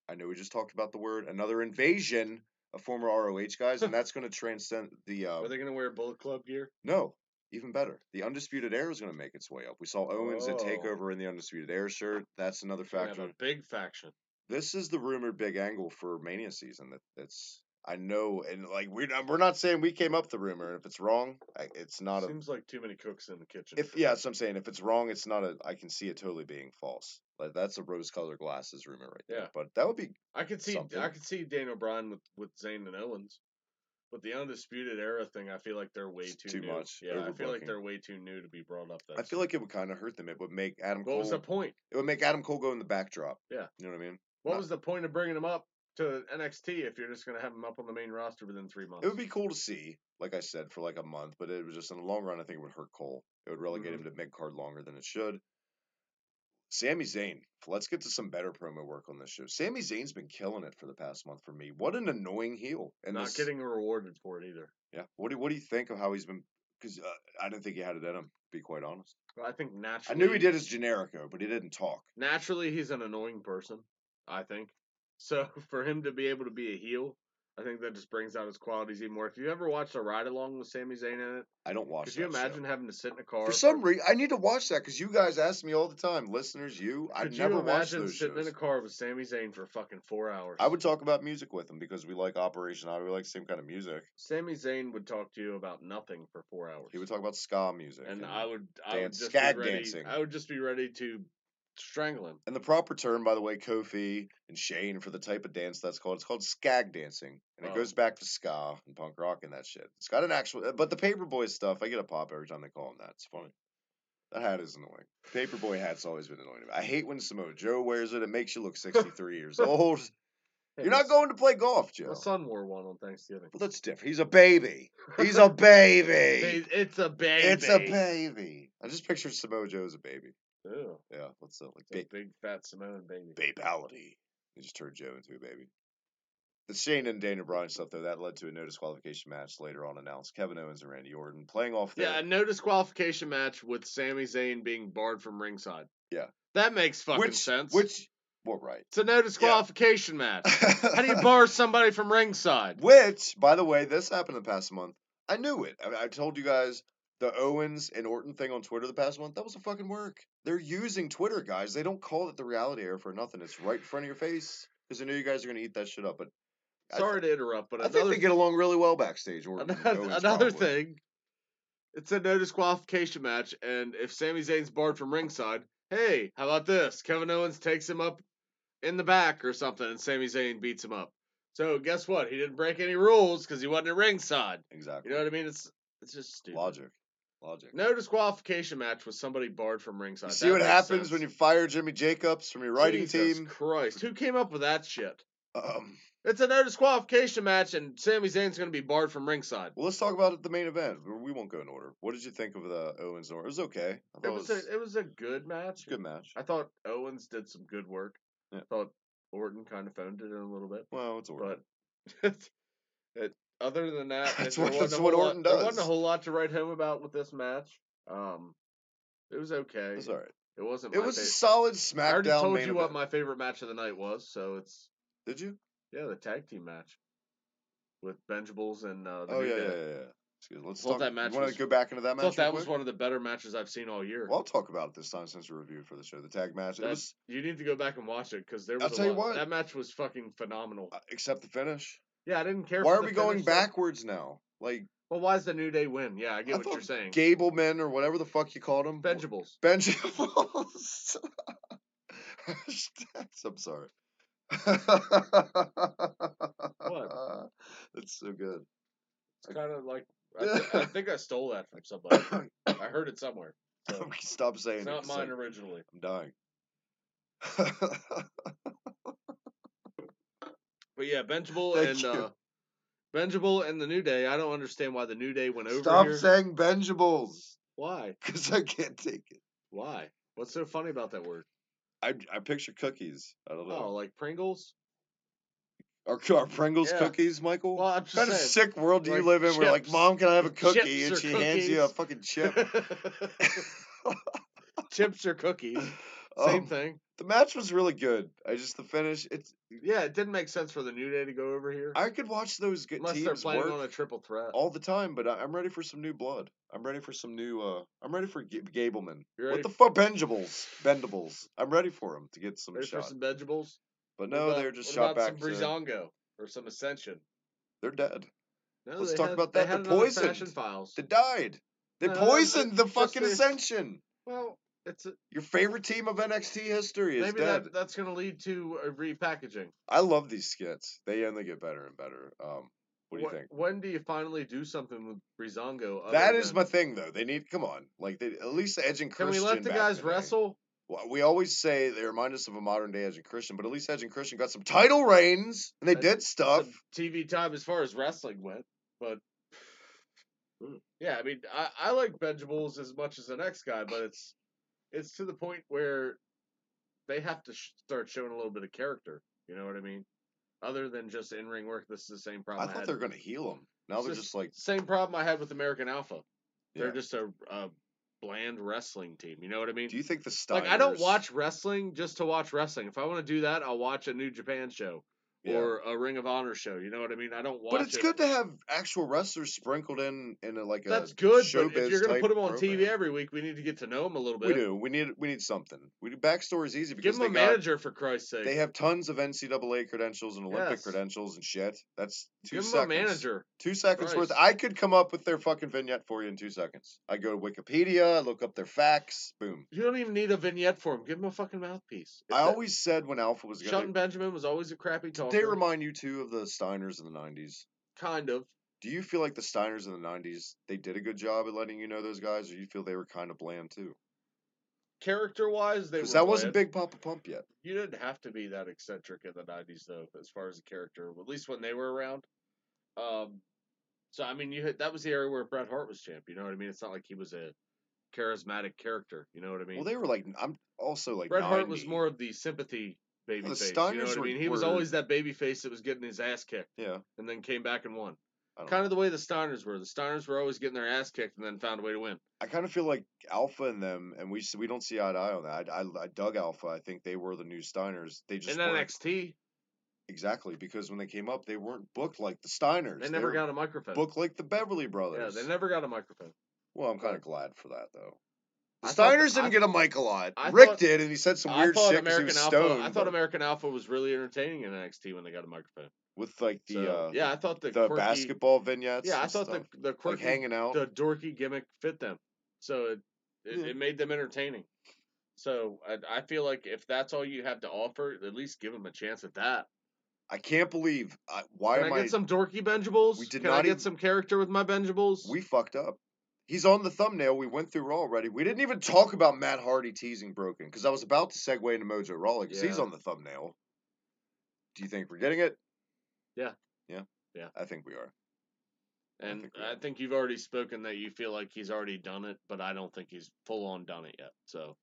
I know we just talked about the word another invasion of former ROH guys, and that's going to transcend the. Are they going to wear Bullet Club gear? No, even better. The Undisputed Era is going to make its way up. We saw Owens and Takeover in the Undisputed Era shirt. That's another factor. Have a big faction. This is the rumored big angle for Mania season. That's I know, and like we're not saying we came up with the rumor. If it's wrong, it's not. Seems like too many cooks in the kitchen. That's what I'm saying. If it's wrong, it's not a. I can see it totally being false. Like that's a rose-colored glasses rumor right there. Yeah. But that would be. I could see Daniel Bryan with Zayn and Owens. But the Undisputed Era thing, I feel like they're way too new. Much. Yeah, I feel like they're way too new to be brought up. I feel like it would kind of hurt them. It would make Adam Cole. What was the point? It would make Adam Cole go in the backdrop. Yeah. You know what I mean? What was the point of bringing him up to NXT if you're just going to have him up on the main roster within 3 months? It would be cool to see, like I said, for like a month, but it was just in the long run, I think it would hurt Cole. It would relegate him to mid-card longer than it should. Sami Zayn. Let's get to some better promo work on this show. Sami Zayn's been killing it for the past month for me. What an annoying heel. And not getting rewarded for it either. Yeah. What do you think of how he's been? Because I didn't think he had it in him, to be quite honest. Well, I think naturally. I knew he did his Generico, but he didn't talk. Naturally, he's an annoying person, I think. So for him to be able to be a heel, I think that just brings out his qualities even more. If you ever watched a ride along with Sami Zayn in it, I don't watch. Could you imagine having to sit in a car? For some reason, I need to watch that because you guys ask me all the time, listeners. I've never watched those shows. Sitting in a car with Sami Zayn for fucking 4 hours? I would talk about music with him because we like Operation Ottawa. We like the same kind of music. Sami Zayn would talk to you about nothing for 4 hours. He would talk about ska music, and I would just skag be ready, dancing. I would just be ready to strangle him. And the proper term, by the way, Kofi and Shane, for the type of dance it's called skag dancing. And it goes back to ska and punk rock and that shit. It's got an actual, but the Paperboy stuff, I get a pop every time they call him that. It's funny. That hat is annoying. Paperboy hat's always been annoying to me. I hate when Samoa Joe wears it. It makes you look 63 years old. You're not going to play golf, Joe. My son wore one on Thanksgiving. Well, that's different. He's a baby. He's a baby. It's a baby. It's a baby. I just pictured Samoa Joe as a baby. Ew. Yeah, what's that like? Big fat Samoan baby. Babality. They just turned Joe into a baby. The Shane and Daniel Bryan stuff, though, that led to a no disqualification match later on announced. Kevin Owens and Randy Orton playing off the... Yeah, a no disqualification match with Sami Zayn being barred from ringside. Yeah. That makes fucking sense. Well, right. It's a no disqualification match. How do you bar somebody from ringside? Which, by the way, this happened the past month. I knew it. I told you guys the Owens and Orton thing on Twitter the past month. That was a fucking work. They're using Twitter, guys. They don't call it the reality era for nothing. It's right in front of your face. Because I know you guys are going to eat that shit up. But sorry to interrupt, but I think they get along really well backstage. Another thing, it's a no disqualification match, and if Sami Zayn's barred from ringside, hey, how about this? Kevin Owens takes him up in the back or something, and Sami Zayn beats him up. So guess what? He didn't break any rules because he wasn't at ringside. Exactly. You know what I mean? It's just stupid. Logic. No disqualification match with somebody barred from ringside. You see what happens when you fire Jimmy Jacobs from your writing Jesus team? Christ. Who came up with that shit? It's a no disqualification match, and Sami Zayn's going to be barred from ringside. Well, let's talk about the main event. We won't go in order. What did you think of the Owens and Orton? It was okay. It was a good match. Good match. I thought Owens did some good work. Yeah. I thought Orton kind of phoned it in a little bit. Well, it's Orton. But other than that, that's what Orton does. There wasn't a whole lot to write home about with this match. It was okay. It's all right. It wasn't. It was a solid SmackDown I already told main you what event. my favorite match of the night was, so it's. Did you? Yeah, the tag team match with Benjables and the Oh New yeah, Day. yeah. Let's Thought talk. that match You want was- to go back into that I match? thought that real was quick? one of the better matches I've seen all year. Well, I'll talk about it this time since we reviewed for the show. The tag match. It was. You need to go back and watch it because there I'll was tell a you lot. what. That match was fucking phenomenal. Except the finish. Yeah, I didn't care. Why for are the we going finish, though. backwards now? Like, Well, why is the New Day win? Yeah, I get I what thought you're saying. Gablemen or whatever the fuck you called them. Benjables. Benjables. I'm sorry. What? That's so good. It's kind of like I think I stole that from somebody. I heard it somewhere. So Stop saying it's it. not 'cause mine originally. I'm dying. But yeah, Benjable Thank you. and the New Day. I don't understand why the New Day went over Stop here. saying Benjables. Why? Because I can't take it. Why? What's so funny about that word? I picture cookies. I don't know. Oh, like Pringles? Are Pringles Yeah. cookies, Michael? Well, I'm What kind of just sick world do you like live in where like, chips. Mom, can I have a cookie? Chips And or she hands you a cookies. fucking chip. Chips or cookies. Same thing. The match was really good. The finish, Yeah, it didn't make sense for the New Day to go over here. I could watch those good Unless teams they're planning work on a triple threat. all the time, but I'm ready for some new blood. I'm ready for some new, I'm ready for Gableman. What the fuck, Bendables. I'm ready for them to get some ready shot. for some Benjables? But no, they're just what shot about back some to... Breezango or some Ascension? They're dead. No, Let's talk about that. They They're had poisoned. Fashion Files. They died. They No, poisoned the just fucking the- Ascension. Well, it's Your favorite team of NXT history is maybe dead. that's going to lead to a repackaging. I love these skits. They only get better and better. What do you think? When do you finally do something with Breezango? That is my thing, though. They need, come on, like at least Edge and Can Christian. we let the back in guys day. wrestle? Well, we always say they remind us of a modern day Edge and Christian, but at least Edge and Christian got some title reigns and they did stuff. Some TV time as far as wrestling went, but yeah, I mean, I like Benjables as much as the next guy, but it's to the point where they have to start showing a little bit of character. You know what I mean? Other than just in ring work, this is the same problem. I thought they were going to heal them. Now they're just like same problem I had with American Alpha. Yeah. They're just a bland wrestling team. You know what I mean? Do you think the Steiners... Like, I don't watch wrestling just to watch wrestling. If I want to do that, I'll watch a New Japan show or a Ring of Honor show. You know what I mean? I don't watch. But it's good to have actual wrestlers sprinkled in like That's a good. showbiz But if you're going to put them on program. TV every week, we need to get to know them a little bit. We do. We need something. Backstory's easy because give them a manager for Christ's sake. They have tons of NCAA credentials and Olympic credentials and shit. That's 2 give seconds. Give them a manager. 2 seconds worth. I could come up with their fucking vignette for you in 2 seconds. I go to Wikipedia, I look up their facts, boom. You don't even need a vignette for them. Give them a fucking mouthpiece. I always said when Alpha was Shelton Benjamin was always a crappy talker. Did they remind you too of the Steiners in the 90s? Kind of. Do you feel like the Steiners in the 90s, they did a good job at letting you know those guys, or you feel they were kind of bland too? Character-wise, they were Because that wasn't bland. Big Papa Pump yet. You didn't have to be that eccentric in the 90s, though, as far as a character, at least when they were around. So, I mean, that was the era where Bret Hart was champ, you know what I mean? It's not like he was a charismatic character, you know what I mean? Well, they were like, I'm also like Bret 90. Hart was more of the sympathy babyface, you know what I mean? He was were... always that babyface that was getting his ass kicked. Yeah. And then came back and won. Kind of the way the Steiners were. The Steiners were always getting their ass kicked and then found a way to win. I kind of feel like Alpha and them, and we don't see eye to eye on that. I dug Alpha. I think they were the new Steiners. They just in NXT. Exactly, because when they came up, they weren't booked like the Steiners. They never got a microphone. Booked like the Beverly Brothers. Yeah, they never got a microphone. Well, I'm kind of glad for that, though. The Steiners didn't get a mic a lot. Rick did, and he said some weird shit because he was stoned. I thought American Alpha was really entertaining in NXT when they got a microphone. With like the I thought the quirky, basketball vignettes. Yeah, I thought the quirky, like hanging out, the dorky gimmick fit them, so it made them entertaining. So I feel like if that's all you have to offer, at least give them a chance at that. I can't believe why Can I get some dorky Benjables? Can I get some character with my Benjables? We fucked up. He's on the thumbnail. We went through Raw already. We didn't even talk about Matt Hardy teasing Broken because I was about to segue into Mojo Rawley because he's on the thumbnail. Do you think we're getting it? Yeah. Yeah. I think we are. And I think you've already spoken that you feel like he's already done it, but I don't think he's full on done it yet. So,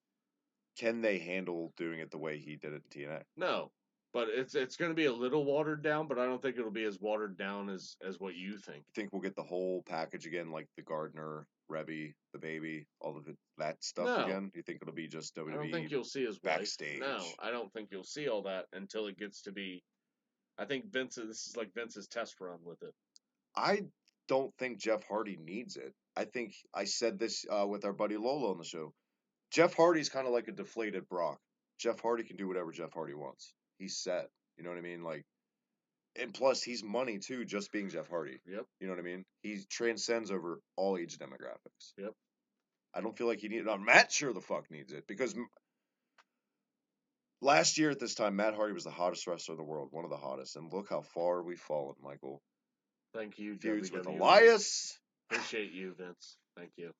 can they handle doing it the way he did it in TNA? No. But it's going to be a little watered down, but I don't think it'll be as watered down as what you think. You think we'll get the whole package again, like the Gardner, Rebby, the baby, all of that stuff No. again? You think it'll be just WWE I don't think you'll see his wife. backstage? No, I don't think you'll see all that until it gets to be. I think this is like Vince's test run with it. I don't think Jeff Hardy needs it. I think I said this with our buddy Lolo on the show. Jeff Hardy's kind of like a deflated Brock. Jeff Hardy can do whatever Jeff Hardy wants. He's set. You know what I mean? Like, and plus he's money too, just being Jeff Hardy. Yep. You know what I mean? He transcends over all age demographics. Yep. I don't feel like he needs it. Now, Matt sure the fuck needs it because last year at this time, Matt Hardy was the hottest wrestler in the world, one of the hottest, and look how far we've fallen, Michael. Thank you, Feuds with WWE. Elias. Appreciate you, Vince. Thank you.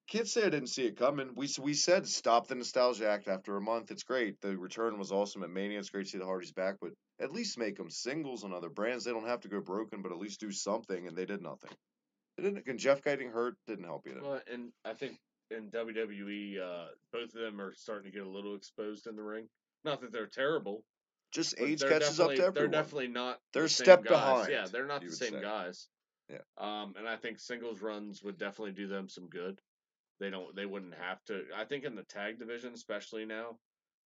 Can't say I didn't see it coming. We said stop the Nostalgia Act after a month. It's great. The return was awesome at Mania. It's great to see the Hardys back, but at least make them singles on other brands. They don't have to go broken, but at least do something, and they did nothing. They didn't. And Jeff getting hurt didn't help either. Well, and I think in WWE, both of them are starting to get a little exposed in the ring. Not that they're terrible. Just but age they're catches up to everyone. They're definitely not. They're the a same step guys. behind. Yeah, they're not you the would same say. guys. Yeah. And I think singles runs would definitely do them some good. They wouldn't have to. I think in the tag division, especially now,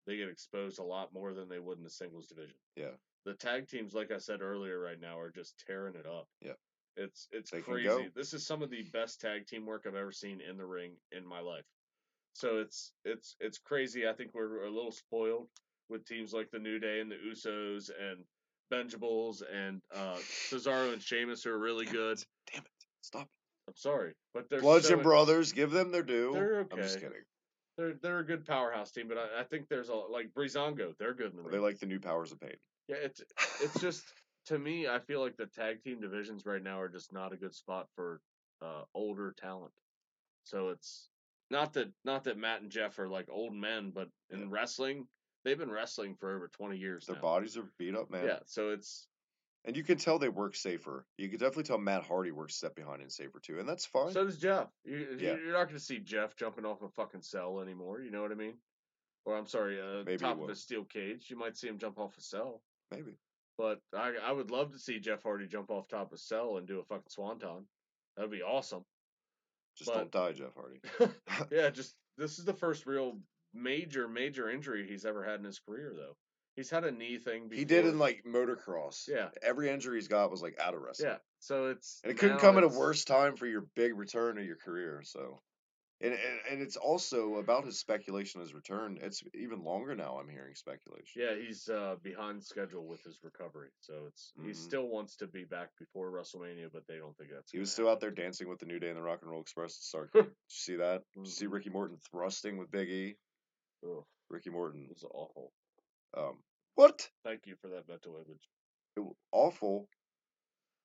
they get exposed a lot more than they would in the singles division. Yeah. The tag teams, like I said earlier, right now are just tearing it up. Yeah. It's They can crazy. go. This is some of the best tag team work I've ever seen in the ring in my life. So it's crazy. I think we're a little spoiled with teams like the New Day and the Usos and Benjables and Cesaro and Sheamus who are really good. Damn it! Stop it. I'm sorry, but they're Bludgeon Brothers, give them their due. They're okay. I'm just kidding. They're a good powerhouse team, but I think there's like Breezango. They're good in the ring. They like the new Powers of Pain. Yeah, it's just to me, I feel like the tag team divisions right now are just not a good spot for older talent. So it's not that Matt and Jeff are like old men, but in wrestling, they've been wrestling for over 20 years Their now. bodies are beat up, man. Yeah, so it's and you can tell they work safer. You can definitely tell Matt Hardy works step behind and safer too, and that's fine. So does Jeff. You're not going to see Jeff jumping off a fucking cell anymore. You know what I mean? Or I'm sorry, top of a steel cage. You might see him jump off a cell. Maybe. But I would love to see Jeff Hardy jump off top of a cell and do a fucking swanton. That'd be awesome. Just don't die, Jeff Hardy. Yeah, this is the first real major injury he's ever had in his career, though. He's had a knee thing before. He did in like motocross. Yeah. Every injury he's got was like out of wrestling. Yeah. So and it couldn't come at a worse time for your big return of your career. So, and it's also about his speculation of his return. It's even longer now. I'm hearing speculation. Yeah, he's behind schedule with his recovery, so he still wants to be back before WrestleMania, but they don't think that's. He was still out there dancing with the New Day and the Rock and Roll Express to start. Did you see that? Did you see Ricky Morton thrusting with Big E? Ugh. Ricky Morton was awful. What? Thank you for that mental image. It was awful.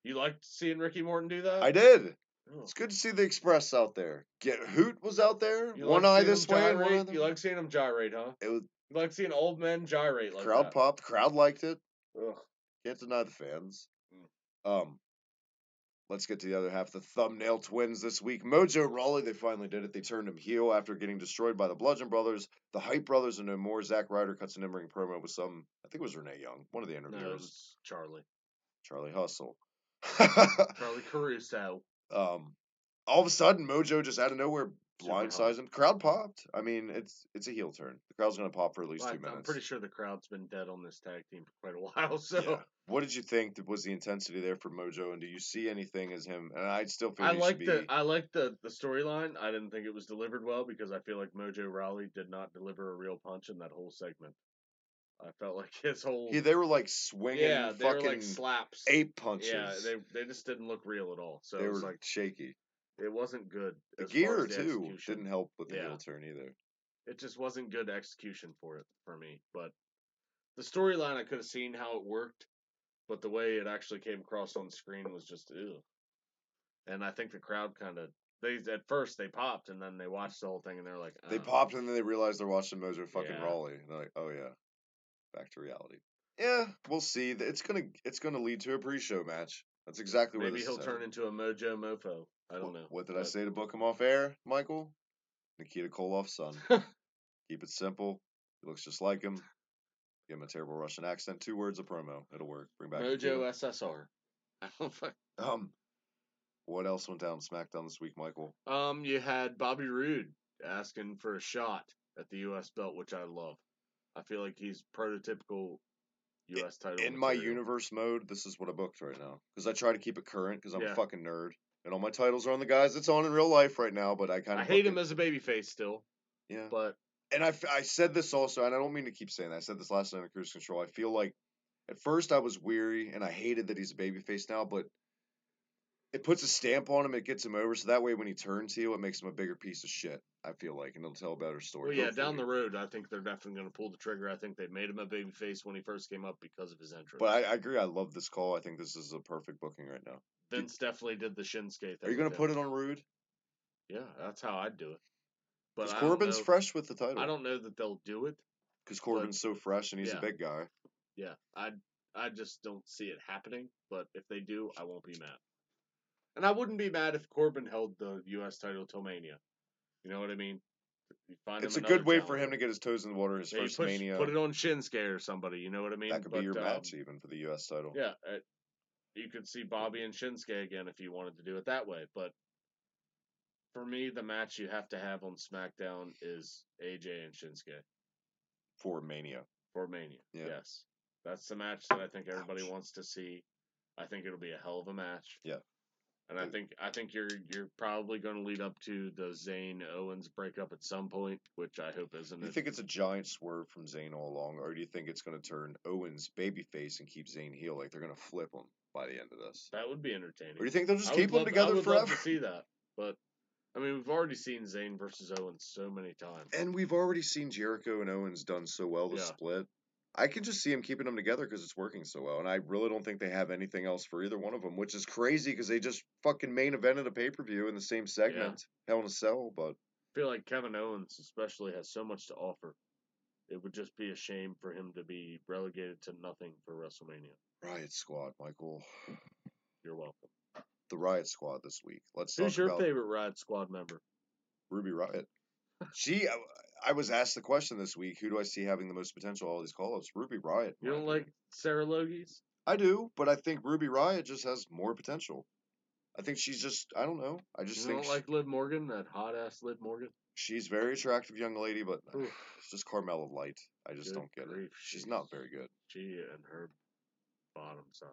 You liked seeing Ricky Morton do that? I did. Oh. It's good to see the Express out there. Hoot was out there. You one eye this way, one eye. You like seeing him gyrate, huh? It was. You like seeing old men gyrate like crowd that. popped. The crowd liked it. Ugh. Can't deny the fans. Let's get to the other half. The thumbnail twins this week. Mojo Rawley, they finally did it. They turned him heel after getting destroyed by the Bludgeon Brothers. The Hype Brothers are no more. Zack Ryder cuts an in-ring promo with some, I think it was Renee Young, one of the interviewers. No, it was Charlie. Charlie Hustle. Charlie Caruso. All of a sudden, Mojo just out of nowhere blindsides him. Crowd popped. I mean, it's a heel turn. The crowd's going to pop for at least 2 minutes. I'm pretty sure the crowd's been dead on this tag team for quite a while. So, yeah. What did you think was the intensity there for Mojo, and do you see anything as him? And I still feel I like the storyline. I didn't think it was delivered well because I feel like Mojo Rawley did not deliver a real punch in that whole segment. I felt like his whole they were like swinging, they were like slaps, 8 punches. Yeah, they just didn't look real at all. So they it was were like shaky. It wasn't good. The gear too didn't help with the heel turn either. It just wasn't good execution for me. But the storyline, I could have seen how it worked, but the way it actually came across on the screen was just ew. And I think the crowd kind of at first they popped and then they watched the whole thing and they're like, oh. They popped and then they realized they're watching Mojo fucking Rawley. And they're like, oh yeah, back to reality. Yeah, we'll see. It's gonna lead to a pre-show match. That's exactly what. Maybe he'll turn into a Mojo Mofo. I don't know. What did I say to book him off air, Michael? Nikita Koloff's son. Keep it simple. He looks just like him. Give him a terrible Russian accent. 2 words of promo. It'll work. Bring back Mojo Nikita. SSR. What else went down SmackDown this week, Michael? You had Bobby Roode asking for a shot at the U.S. belt, which I love. I feel like he's prototypical U.S. title. In my universe mode, this is what I booked right now. Because I try to keep it current because I'm a fucking nerd. And all my titles are on the guys that's on in real life right now, but I kind of hate him as a babyface still. Yeah. But and I said this also, and I don't mean to keep saying that. I said this last night on Cruise Control. I feel like at first I was weary and I hated that he's a babyface now, but it puts a stamp on him. It gets him over. So that way when he turns heel, it makes him a bigger piece of shit, I feel like, and it'll tell a better story. Well, yeah, down the road, I think they're definitely going to pull the trigger. I think they made him a babyface when he first came up because of his entrance. But I agree. I love this call. I think this is a perfect booking right now. Vince definitely did the Shinsuke thing. Are you going to put it on Rude? Yeah, that's how I'd do it. But because Corbin's fresh with the title. I don't know that they'll do it. Because Corbin's so fresh and he's a big guy. Yeah, I just don't see it happening. But if they do, I won't be mad. And I wouldn't be mad if Corbin held the U.S. title till Mania. You know what I mean? It's a good way for him to get his toes in the water. His first Mania. Put it on Shinsuke or somebody. You know what I mean? That could be your match even for the U.S. title. Yeah, you could see Bobby and Shinsuke again if you wanted to do it that way. But for me, the match you have to have on SmackDown is AJ and Shinsuke. For Mania. Yeah. Yes. That's the match that I think everybody wants to see. I think it'll be a hell of a match. Yeah. And I think you're probably going to lead up to the Zayn Owens breakup at some point, which I hope isn't. Do you think it's a giant swerve from Zayn all along, or do you think it's going to turn Owens babyface and keep Zayn heel? Like they're going to flip him by the end of this. That would be entertaining. Or do you think they'll just keep them together forever? I would love to see that, but I mean, we've already seen Zayn versus Owens so many times, and we've already seen Jericho and Owens done so well to split. I can just see him keeping them together because it's working so well, and I really don't think they have anything else for either one of them, which is crazy because they just fucking main evented a pay-per-view in the same segment, Hell in a Cell, but... I feel like Kevin Owens especially has so much to offer. It would just be a shame for him to be relegated to nothing for WrestleMania. Riot Squad, Michael. You're welcome. The Riot Squad this week. Who's your favorite Riot Squad member? Ruby Riott. I was asked the question this week, who do I see having the most potential all these call-ups? Ruby Riott. You don't like Sarah Logies? I do, but I think Ruby Riott just has more potential. I think she's just, I don't know. I just think... You don't like Liv Morgan, that hot-ass Liv Morgan? She's a very attractive young lady, but it's just Carmella Light. I just don't get it. She's not very good. She and her bottom side.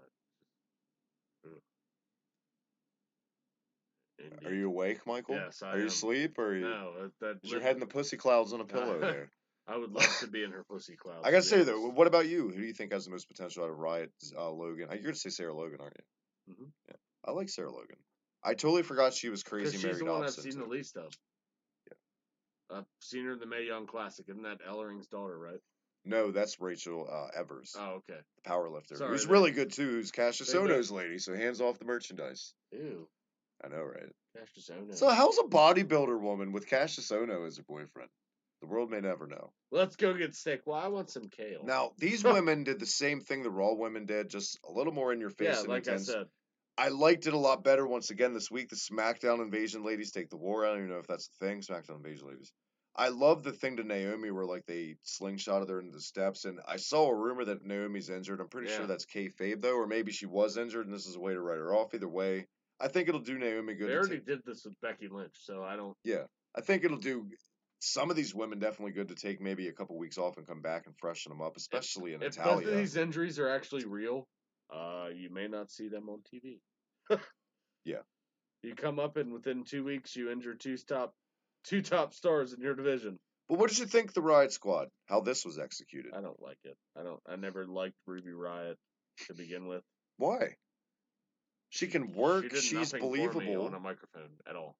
Indeed. Are you awake, Michael? Yes, I am. Are you asleep? Or No. Is your head in the pussy clouds on a pillow there? I would love to be in her pussy clouds. I gotta say, though, what about you? Who do you think has the most potential out of Riot? Logan? You're gonna say Sarah Logan, aren't you? Mm-hmm. Yeah. I like Sarah Logan. I totally forgot she was crazy married. She's the one I've seen the least of. Yeah. I've seen her in the Mae Young Classic. Isn't that Ellering's daughter, right? No, that's Rachel Evers. Oh, okay. The powerlifter. Sorry, who's really good, too. Who's Cassius Ohno's lady, so hands off the merchandise. Ew. I know, right? Cassius Ohno. So how's a bodybuilder woman with Cassius Ohno as her boyfriend? The world may never know. Let's go get steak. Well, I want some kale. Now, these women did the same thing the Raw women did, just a little more in your face and like intense. I said. I liked it a lot better once again this week. The SmackDown Invasion ladies take the war. I don't even know if that's the thing. SmackDown Invasion ladies. I love the thing to Naomi where like they slingshotted her into the steps, and I saw a rumor that Naomi's injured. I'm pretty sure that's kayfabe though, or maybe she was injured and this is a way to write her off. Either way, I think it'll do Naomi good. They already did this with Becky Lynch, so I don't. Yeah, I think it'll do some of these women definitely good to take maybe a couple weeks off and come back and freshen them up, especially in Italia. If both of these injuries are actually real, you may not see them on TV. Yeah. You come up and within 2 weeks you injure two top stars in your division. But what did you think the Riot Squad? How this was executed? I don't like it. I never liked Ruby Riott to begin with. Why? She can work. She's believable for me on a microphone at all.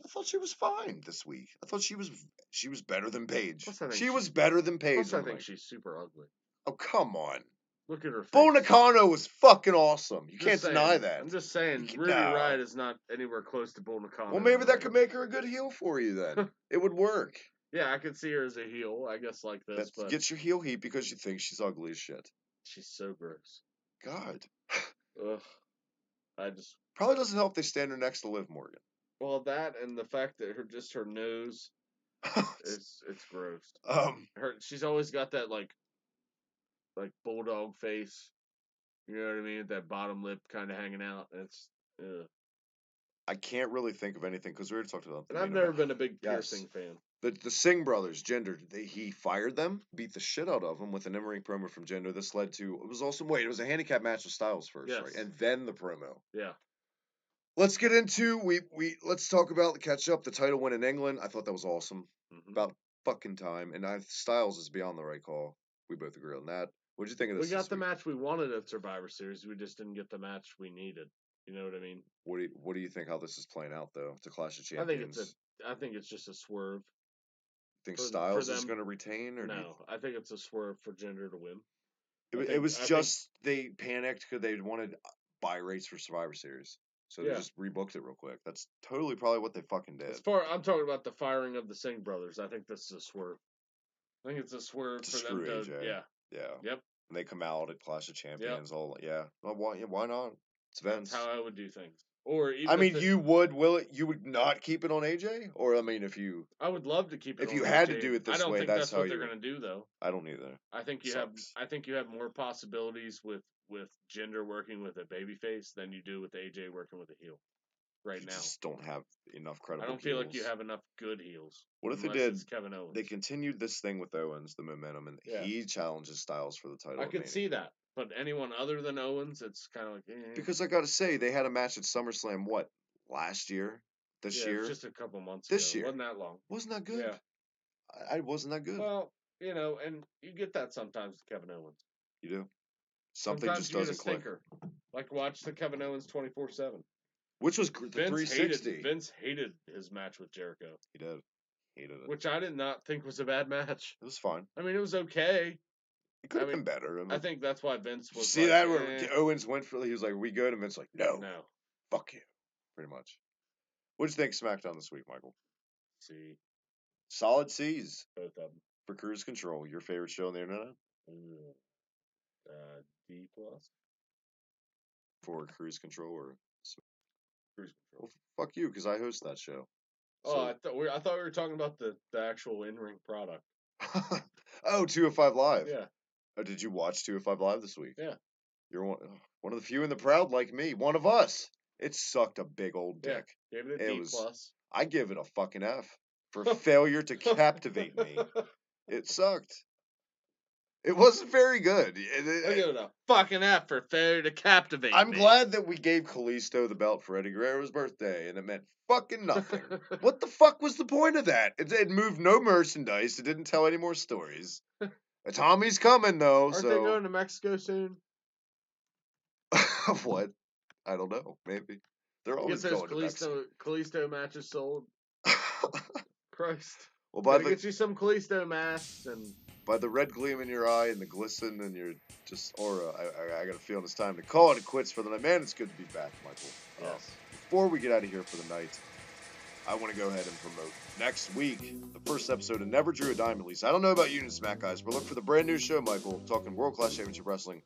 I thought she was fine this week. I thought she was better than Paige. She was better than Paige. Plus I think she's super ugly. Oh, come on. Look at her face. Bull Nakano was fucking awesome. You can't deny that. I'm just saying, Ruby Riott is not anywhere close to Bull Nakano. Well, maybe that could make her a good heel for you then. It would work. Yeah, I could see her as a heel, I guess, like this. But gets your heel heat because you think she's ugly as shit. She's so gross. God. Ugh. I just... Probably doesn't help they stand her next to Liv Morgan. Well, that and the fact that her nose, it's gross. She's always got that, like, like bulldog face. You know what I mean? That bottom lip kind of hanging out. It's. I can't really think of anything because we already talked about. And I've never been a big piercing fan. The Singh brothers, Jinder, he fired them, beat the shit out of them with an in-ring promo from Jinder. This led to, it was also, it was a handicap match with Styles first, right? And then the promo. Yeah. Let's get into, let's talk about the catch up, the title win in England. I thought that was awesome. About fucking time. And Styles is beyond the right call. We both agree on that. What'd you think of this? We got the match we wanted at Survivor Series. We just didn't get the match we needed. You know what I mean? What do you think how this is playing out though? It's a Clash of Champions. I think it's just a swerve. Think Styles is going to retain, or no? I think it's a swerve for Jinder to win. It was just they panicked because they wanted buy rates for Survivor Series, so they just rebooked it real quick. That's totally probably what they fucking did. I'm talking about the firing of the Singh brothers. I think this is a swerve. I think it's a swerve for them to AJ. Yeah. Yep. And they come out at Clash of Champions. Well, why not? It's Vince. That's how I would do things. Or even I mean, you would not keep it on AJ? Or I mean, if you I would love to keep it if on you AJ. had to do it this way, I don't think that's what they're going to do though. I don't either. I think you have more possibilities with Jinder working with a babyface than you do with AJ working with a heel. Right now, just don't have enough credible. I don't feel like you have enough good heels. What if they did? Kevin Owens. They continued this thing with Owens, the momentum, and he challenges Styles for the title. I could see that, but anyone other than Owens, it's kind of like because I got to say they had a match at SummerSlam. What last year? This year? It was just a couple months. This year wasn't that long. Wasn't that good? Yeah, I wasn't that good. Well, and you get that sometimes with Kevin Owens. You do. Something sometimes just doesn't click. Like watch the Kevin Owens 24/7. Which was the 360. Vince hated his match with Jericho. He did. Hated it. Which I did not think was a bad match. It was fine. I mean, it was okay. It could have been better. I think that's why Vince was. See that where Owens went for? He was like, "We good," and Vince like, "No, fuck you." Pretty much. What do you think SmackDown this week, Michael? C. Solid C's. Both of them. For Cruise Control, your favorite show on the internet? D+. For Cruise Control or Cruise Control. Well, fuck you, because I host that show. Oh, I thought we were talking about the actual in-ring product. Oh, 205 Live. Yeah. Oh, did you watch 205 Live this week? Yeah. You're one of the few in the proud like me. One of us. It sucked a big old dick. Yeah, gave it a D+. I give it a fucking F for failure to captivate me. It sucked. It wasn't very good. I give it a fucking F for failure to captivate I'm me. glad that we gave Kalisto the belt for Eddie Guerrero's birthday, and it meant fucking nothing. What the fuck was the point of that? It moved no merchandise. It didn't tell any more stories. Tommy's coming, though. Aren't they going to Mexico soon? What? I don't know. Maybe. They're always going to Mexico. Kalisto matches sold. Christ. Well, get you some Kalisto masks and... By the red gleam in your eye and the glisten and your just aura, I got a feeling it's time to call it quits for the night. Man, it's good to be back, Michael. Yes. Before we get out of here for the night, I want to go ahead and promote next week, the first episode of Never Drew a Dime release. I don't know about you and Smack guys, but look for the brand new show, Michael, talking World Class Championship Wrestling.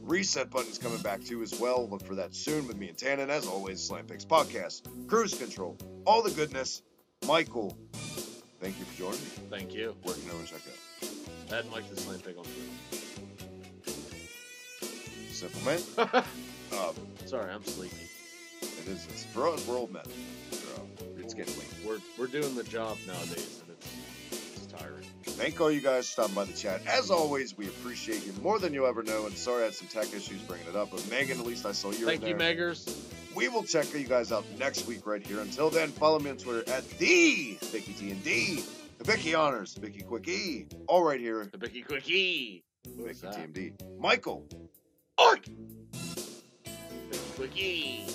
Reset button's coming back too as well. Look for that soon with me and Tan, and as always, Slam Picks Podcast, Cruise Control, all the goodness. Michael, thank you for joining me. Thank you. Where can everyone check out? At Mike the Slam Pig on Twitter. Simple man. Sorry, I'm sleepy. It is. For us, we're old men. It's getting late. We're doing the job nowadays, and it's tiring. Thank all you guys for stopping by the chat. As always, we appreciate you more than you'll ever know. And sorry I had some tech issues bringing it up, but Megan, at least I saw you. Thank you, Meggers. We will check you guys out next week right here. Until then, follow me on Twitter at the Vicky TMD. The Vicky Honors, the Vicky Quickie, all right here. The Vicky Quickie. Vicky TMD. Michael. Oink! Vicky Quickie.